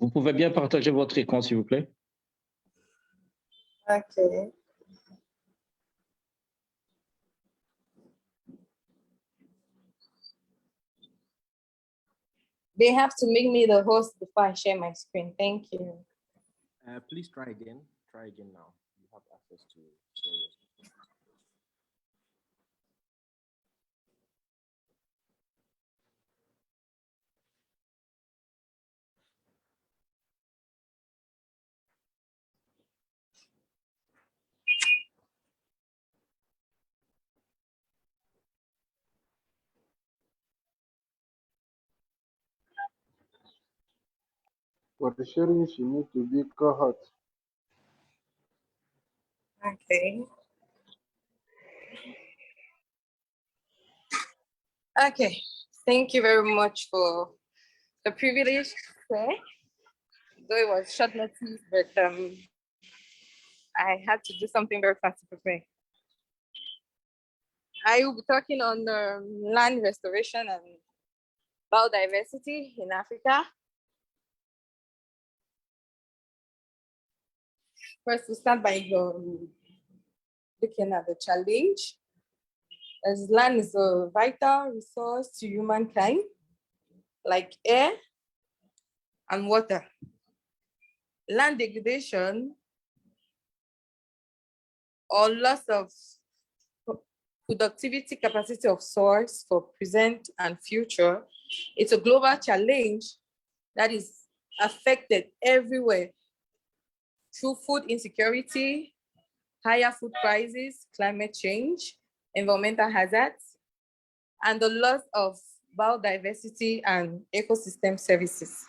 Vous pouvez bien partager votre écran, s'il vous plaît. OK. They have to make me the host before I share my screen. Thank you. Please try again. Try again now. You have access to share your screen. For the sharing, you need to be co-host. Okay. Okay. Thank you very much for the privilege to share. Though it was short notice, but I had to do something very fast to prepare. I will be talking on land restoration and biodiversity in Africa. First, we start by looking at the challenge. As land is a vital resource to humankind, like air and water. Land degradation or loss of productivity capacity of soils for present and future, it's a global challenge that is affected everywhere through food insecurity, higher food prices, climate change, environmental hazards, and the loss of biodiversity and ecosystem services.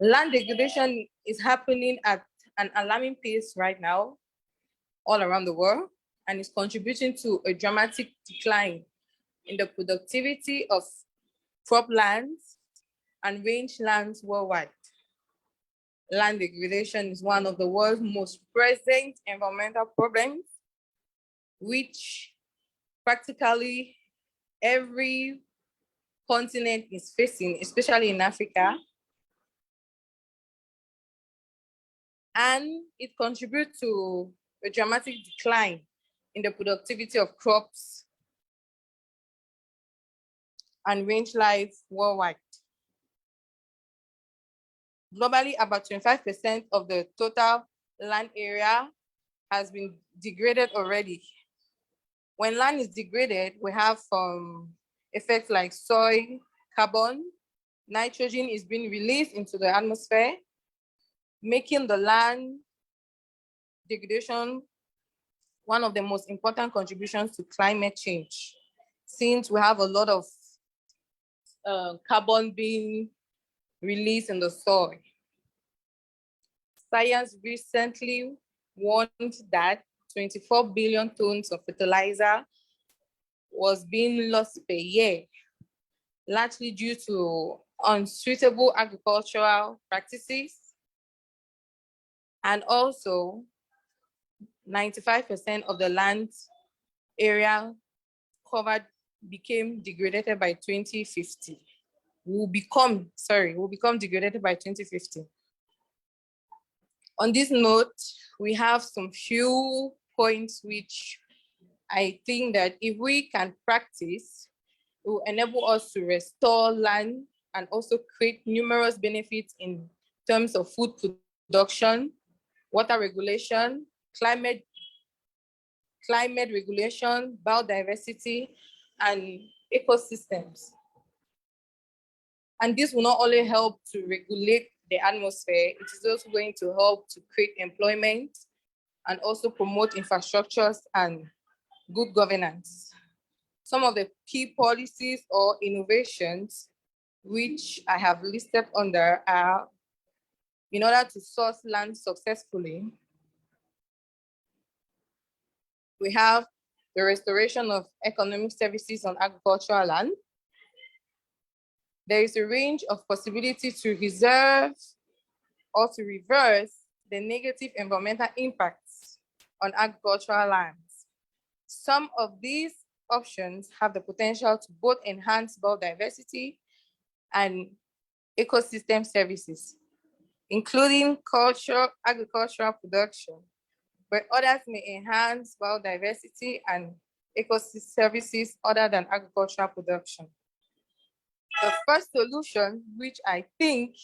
Land degradation is happening at an alarming pace right now all around the world and is contributing to a dramatic decline in the productivity of croplands and rangelands worldwide. Land degradation is one of the world's most present environmental problems, which practically every continent is facing, especially in Africa. And it contributes to a dramatic decline in the productivity of crops and range life worldwide. Globally, about 25% of the total land area has been degraded already. When land is degraded, we have effects like soil, carbon, nitrogen is being released into the atmosphere, making the land degradation one of the most important contributions to climate change, since we have a lot of carbon being released in the soil. Science recently warned that 24 billion tons of fertilizer was being lost per year, largely due to unsuitable agricultural practices, and also 95% of the land area covered became degraded by 2050. Will become degraded by 2050. On this note, we have some few points which I think that if we can practice, it will enable us to restore land and also create numerous benefits in terms of food production, water regulation, climate climate regulation, biodiversity, and ecosystems. And this will not only help to regulate the atmosphere, it is also going to help to create employment and also promote infrastructures and good governance. Some of the key policies or innovations which I have listed under are, in order to source land successfully, we have the restoration of economic services on agricultural land. There is a range of possibility to reserve or to reverse the negative environmental impacts on agricultural lands. Some of these options have the potential to both enhance biodiversity and ecosystem services, including agricultural production, but others may enhance biodiversity and ecosystem services other than agricultural production. The first solution, which I think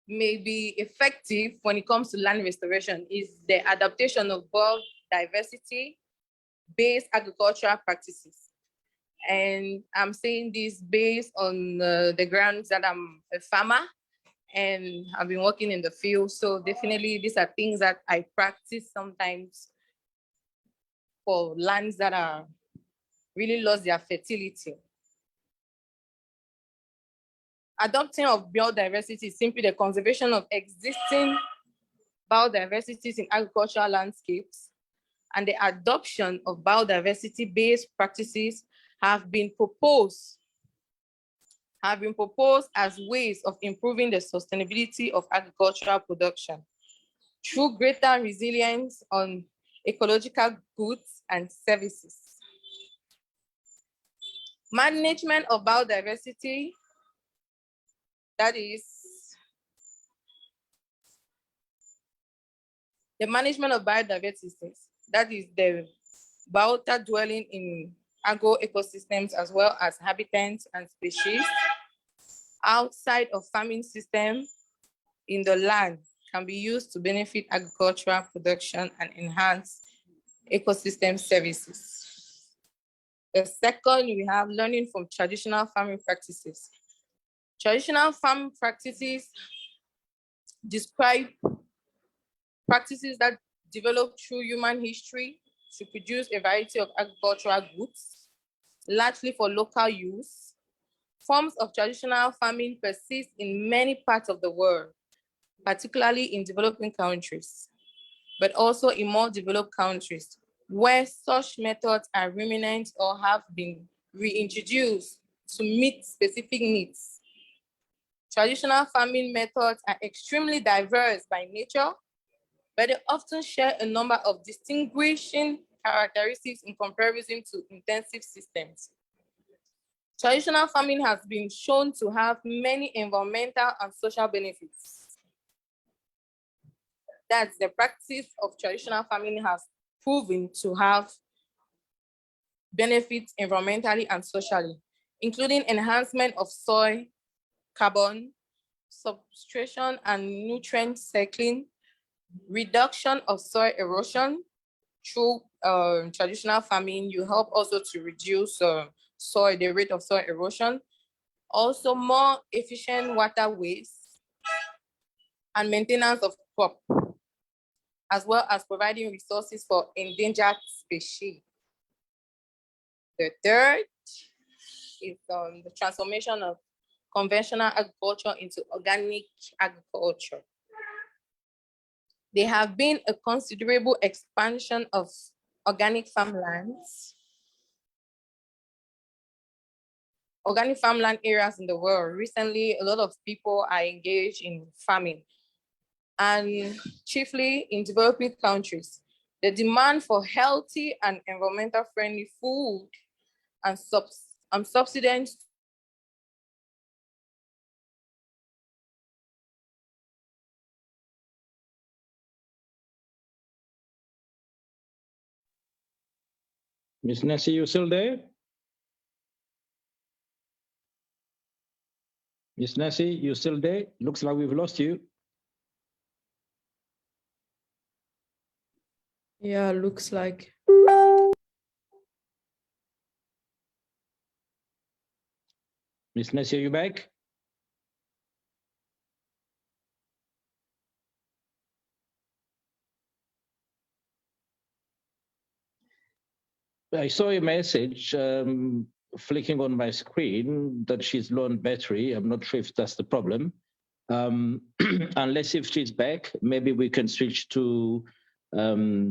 may be effective when it comes to land restoration, is the adaptation of biodiversity-based agricultural practices. And I'm saying this based on the grounds that I'm a farmer and I've been working in the field. So definitely these are things that I practice sometimes for lands that are really lost their fertility. Adopting of biodiversity is simply the conservation of existing biodiversities in agricultural landscapes, and the adoption of biodiversity-based practices have been proposed as ways of improving the sustainability of agricultural production through greater resilience on ecological goods and services. Management of biodiversity, that is, the management of biodiversity, that is the biota dwelling in agro-ecosystems as well as habitats and species outside of farming system in the land can be used to benefit agricultural production and enhance ecosystem services. The second, we have learning from traditional farming practices. Traditional farming practices describe practices that developed through human history to produce a variety of agricultural goods, largely for local use. Forms of traditional farming persist in many parts of the world, particularly in developing countries, but also in more developed countries, where such methods are remnant or have been reintroduced to meet specific needs. Traditional farming methods are extremely diverse by nature, but they often share a number of distinguishing characteristics in comparison to intensive systems. Traditional farming has been shown to have many environmental and social benefits. That's the practice of traditional farming has proven to have benefits environmentally and socially, including enhancement of soil, carbon, substitution and nutrient cycling, reduction of soil erosion. Through traditional farming, you help also to reduce the rate of soil erosion, also more efficient water waste and maintenance of crop, as well as providing resources for endangered species. The third is the transformation of conventional agriculture into organic agriculture. There have been a considerable expansion of organic farmland areas in the world. Recently, a lot of people are engaged in farming, and chiefly in developing countries. The demand for healthy and environmental friendly food and subsistence Miss Nancy, you still there? Miss Nancy, you still there? Looks like we've lost you. Yeah, looks like. Ms. Nancy, are you back? I saw a message flicking on my screen that she's low on battery. I'm not sure if that's the problem. Unless if she's back, maybe we can switch to Mr.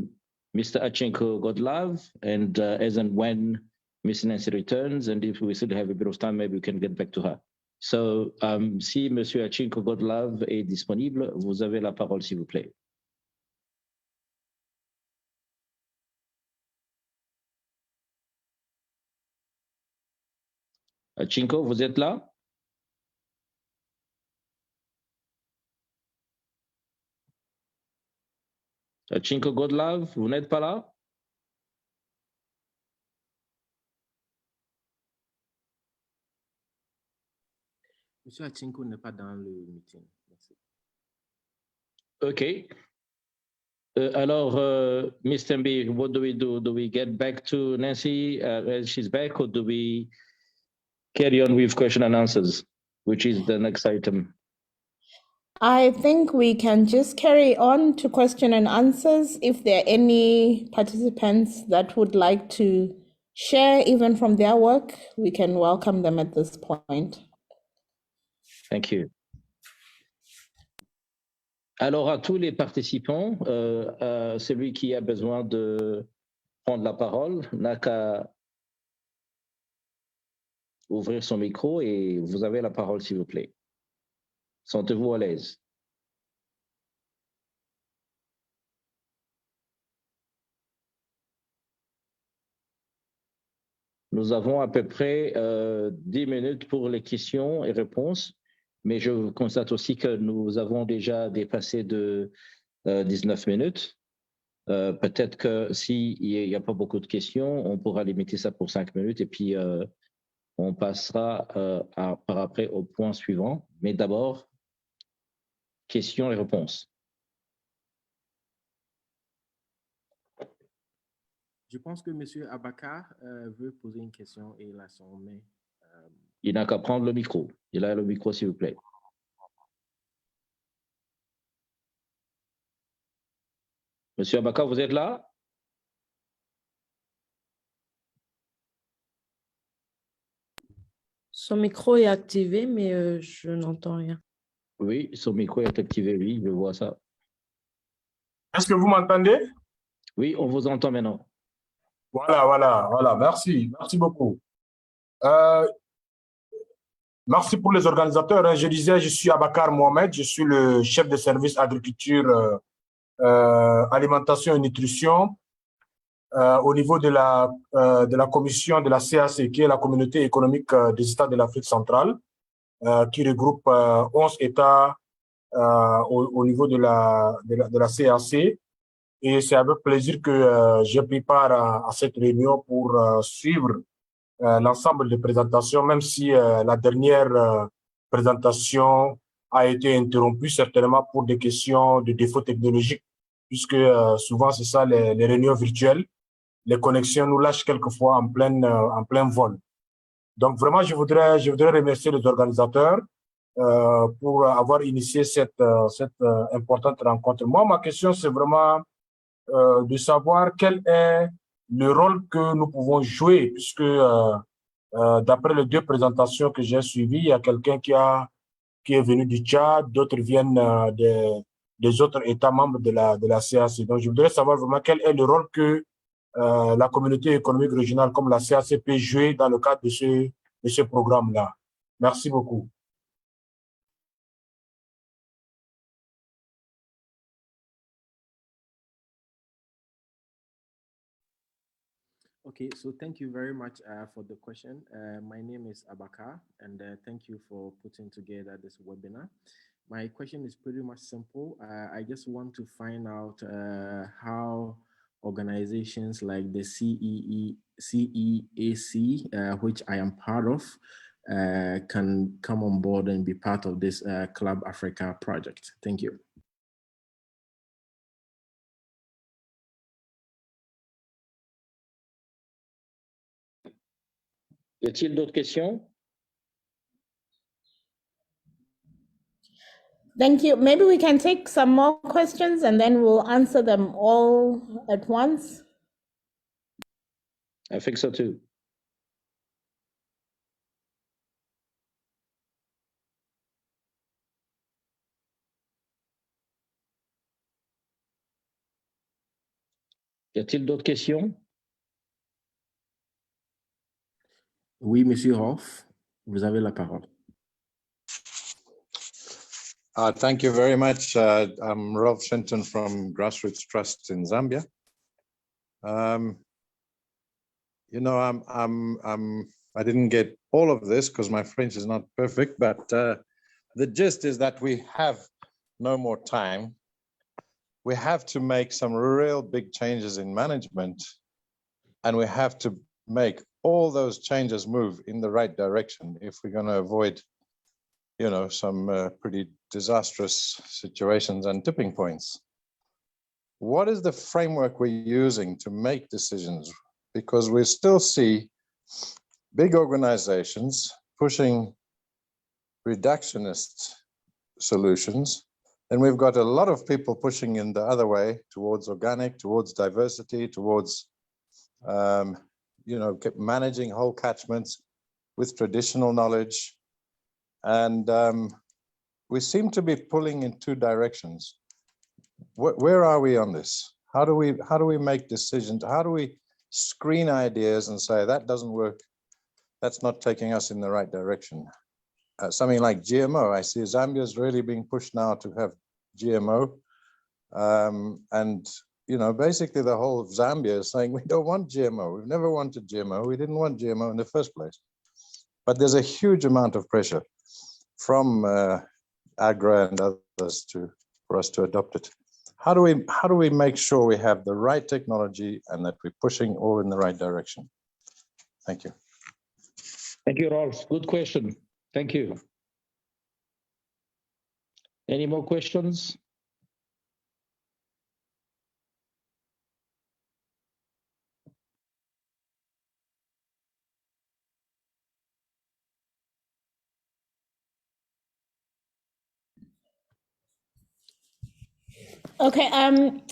Achinko Godlove, and as and when Ms. Nancy returns, and if we still have a bit of time, maybe we can get back to her. So, si Monsieur Achinko Godlove est disponible, vous avez la parole, s'il vous plaît. Achinko, vous êtes là? Achinko Godlove, vous n'êtes pas là? Monsieur Achinko n'est pas dans le meeting. Merci. Okay. Alors, Mr. Mb, what do we do? Do we get back to Nancy as she's back, or do we carry on with question and answers, which is the next item? I think we can just carry on to question and answers. If there are any participants that would like to share even from their work, we can welcome them at this point. Thank you. Alors, à tous les participants, celui qui a besoin de prendre la parole n'a qu'à ouvrir son micro et vous avez la parole, s'il vous plaît. Sentez-vous à l'aise. Nous avons à peu près 10 minutes pour les questions et réponses, mais je constate aussi que nous avons déjà dépassé de 19 minutes. Peut-être que s'il n'y a pas beaucoup de questions, on pourra limiter ça pour 5 minutes et puis on passera par après au point suivant. Mais d'abord, questions et réponses. Je pense que M. Abakar veut poser une question et il a son main. Il n'a qu'à prendre le micro. Il a le micro, s'il vous plaît. Monsieur Abakar, vous êtes là? Son micro est activé, mais je n'entends rien. Oui, son micro est activé, oui, je vois ça. Est-ce que vous m'entendez? Oui, on vous entend maintenant. Voilà, merci beaucoup. Merci pour les organisateurs. Je disais, je suis Abakar Mohamed, je suis le chef de service agriculture, alimentation et nutrition au niveau de la commission de la CAC, qui est la communauté économique des États de l'Afrique centrale, qui regroupe 11 États au niveau de la CAC. Et c'est avec plaisir que j'ai pris part à cette réunion pour suivre l'ensemble des présentations, même si la dernière présentation a été interrompue certainement pour des questions de défauts technologiques, puisque souvent c'est ça les réunions virtuelles, les connexions nous lâchent quelquefois en plein vol. Donc vraiment, je voudrais remercier les organisateurs pour avoir initié cette importante rencontre. Moi, ma question, c'est vraiment de savoir quel est le rôle que nous pouvons jouer, puisque d'après les deux présentations que j'ai suivies, il y a quelqu'un qui est venu du Tchad, d'autres viennent des autres États membres de la CAC. Donc, je voudrais savoir vraiment quel est le rôle que la communauté économique régionale comme la CAC peut jouer dans le cadre de ce programme-là. Merci beaucoup. Okay, so thank you very much for the question. My name is Abakar, and thank you for putting together this webinar. My question is pretty much simple. I just want to find out how organizations like the CEAC, which I am part of, can come on board and be part of this CLAB Africa project. Thank you. Y a-t-il d'autres questions? Thank you. Maybe we can take some more questions and then we'll answer them all at once. I think so too. Y a-t-il d'autres questions? Oui, Monsieur Hoff, vous avez la parole. Thank you very much. I'm Rolf Shenton from Grassroots Trust in Zambia. You know, I didn't get all of this because my French is not perfect, but the gist is that we have no more time. We have to make some real big changes in management, and we have to make all those changes move in the right direction if we're going to avoid, you know, some pretty disastrous situations and tipping points. What is the framework we're using to make decisions? Because we still see big organizations pushing reductionist solutions, and we've got a lot of people pushing in the other way towards organic, towards diversity, towards you know, managing whole catchments with traditional knowledge. And we seem to be pulling in two directions. Where are we on this? How do we make decisions? How do we screen ideas and say that doesn't work? That's not taking us in the right direction. Something like GMO, I see Zambia is really being pushed now to have GMO. And, you know, basically the whole of Zambia is saying we don't want GMO. We've never wanted GMO. We didn't want GMO in the first place. But there's a huge amount of pressure from AGRA and others for us to adopt it. How do we make sure we have the right technology and that we're pushing all in the right direction? Thank you. Thank you, Rolf. Good question. Thank you. Any more questions? Okay,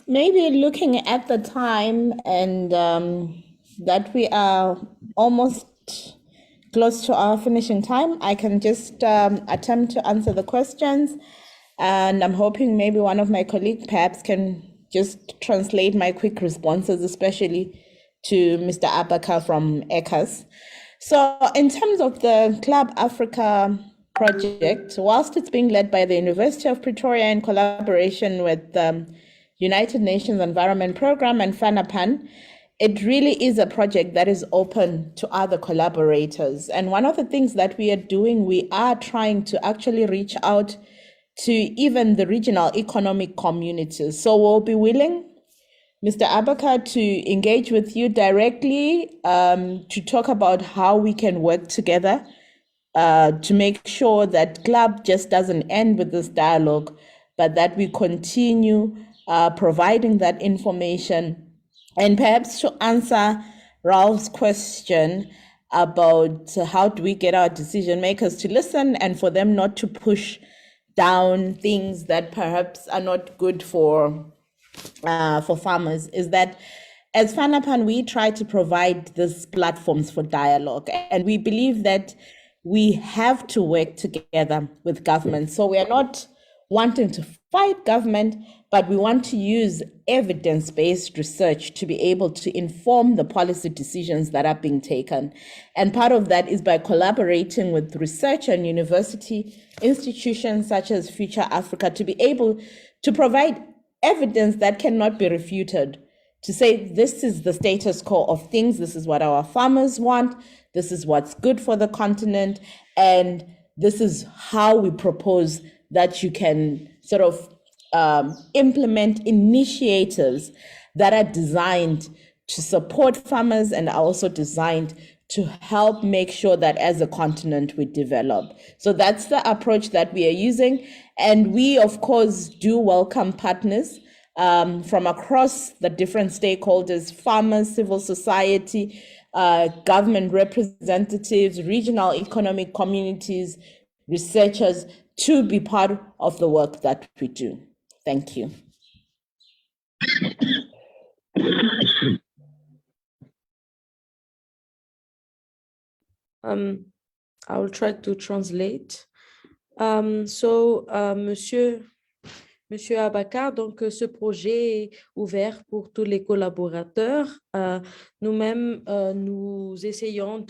maybe looking at the time and that we are almost close to our finishing time, I can just attempt to answer the questions. And I'm hoping maybe one of my colleagues perhaps can just translate my quick responses, especially to Mr. Abaka from ECAS. So in terms of the CLAB Africa project, whilst it's being led by the University of Pretoria in collaboration with the United Nations Environment Programme and FANRPAN, it really is a project that is open to other collaborators. And one of the things that we are doing, we are trying to actually reach out to even the regional economic communities. So we'll be willing, Mr. Abaka, to engage with you directly to talk about how we can work together to make sure that CLAB just doesn't end with this dialogue, but that we continue providing that information. And perhaps to answer Ralph's question about how do we get our decision makers to listen and for them not to push down things that perhaps are not good for farmers, is that as FANRPAN, we try to provide these platforms for dialogue. And we believe that we have to work together with government. So we are not wanting to fight government, but we want to use evidence-based research to be able to inform the policy decisions that are being taken. And part of that is by collaborating with research and university institutions such as Future Africa to be able to provide evidence that cannot be refuted, to say this is the status quo of things, this is what our farmers want, this is what's good for the continent, and this is how we propose that you can sort of implement initiatives that are designed to support farmers and are also designed to help make sure that as a continent we develop. So that's the approach that we are using. And we, of course, do welcome partners from across the different stakeholders, farmers, civil society, government representatives, regional economic communities, researchers, to be part of the work that we do. Thank you. I will try to translate. Monsieur Abakar, donc ce projet est ouvert pour tous les collaborateurs. Nous-mêmes, nous essayons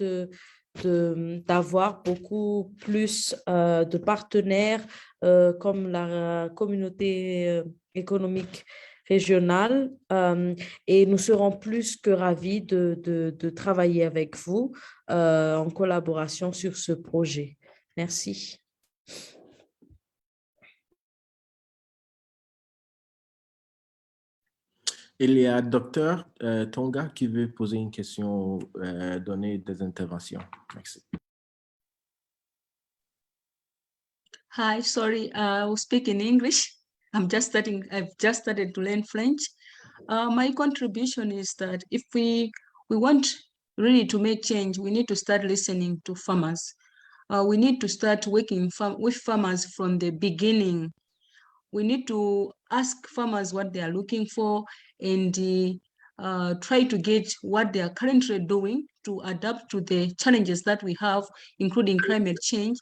d'avoir beaucoup plus de partenaires comme la communauté économique régionale et nous serons plus que ravis de travailler avec vous en collaboration sur ce projet. Merci. Il y a Dr Tonga qui veut poser une question, donner des interventions. Merci. Hi, sorry, I will speak in English. I've just started to learn French. My contribution is that if we want really to make change, we need to start listening to farmers. We need to start working with farmers from the beginning. We need to ask farmers what they are looking for and try to get what they are currently doing to adapt to the challenges that we have, including climate change,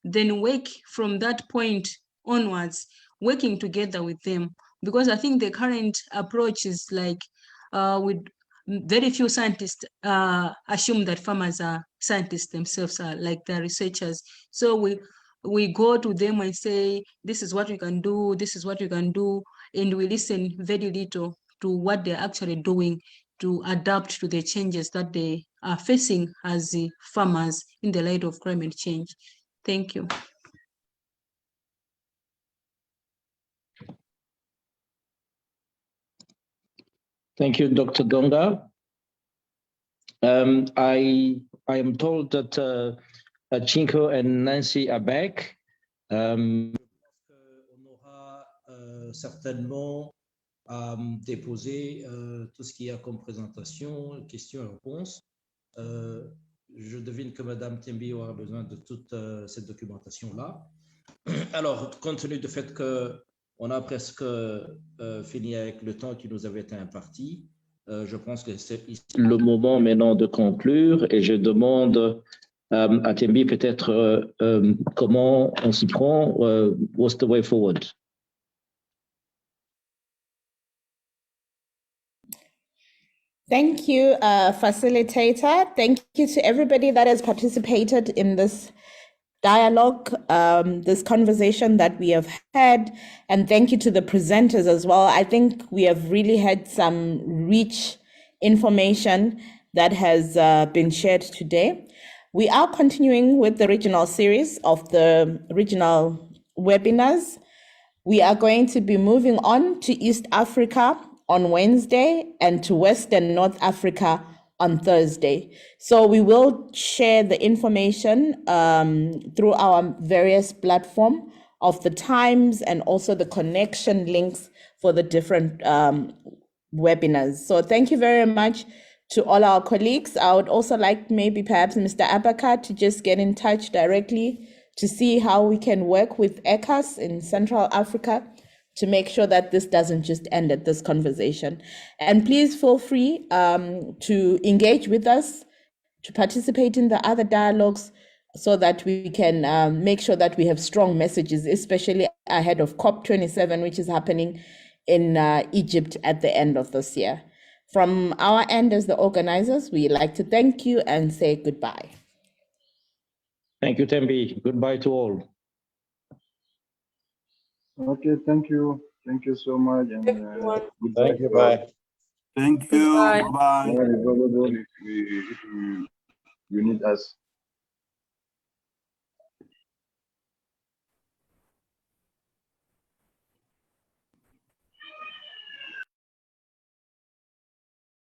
then work from that point onwards, working together with them. Because I think the current approach is like with very few scientists assume that farmers are scientists themselves, are like they're researchers. So we go to them and say, this is what you can do, this is what you can do, and we listen very little to what they're actually doing to adapt to the changes that they are facing as the farmers in the light of climate change. Thank you. Thank you, Dr. Donga. I am told that Chinko and Nancy are back. On aura certainement à déposer tout ce qu'il y a comme présentation, questions et réponses. Je devine que Madame Tembi aura besoin de toute cette documentation-là. Alors, compte tenu du fait qu'on a presque fini avec le temps qui nous avait été imparti, je pense que c'est ici le moment maintenant de conclure et je demande à Tembi peut-être comment on s'y prend, what's the way forward? Thank you, facilitator. Thank you to everybody that has participated in this dialogue, this conversation that we have had, and thank you to the presenters as well. I think we have really had some rich information that has been shared today. We are continuing with the regional series of the regional webinars. We are going to be moving on to East Africa on Wednesday and to West and North Africa on Thursday. So we will share the information through our various platforms of the times and also the connection links for the different webinars. So thank you very much to all our colleagues. I would also like maybe perhaps Mr. Abakar to just get in touch directly to see how we can work with ECAS in Central Africa to make sure that this doesn't just end at this conversation. And please feel free to engage with us, to participate in the other dialogues so that we can make sure that we have strong messages, especially ahead of COP27, which is happening in Egypt at the end of this year. From our end as the organizers, we like to thank you and say goodbye. Thank you, Tembi. Goodbye to all. Okay, thank you. Thank you so much. And goodbye. Thank you, bye. Thank you. Bye. Bye. If you need us.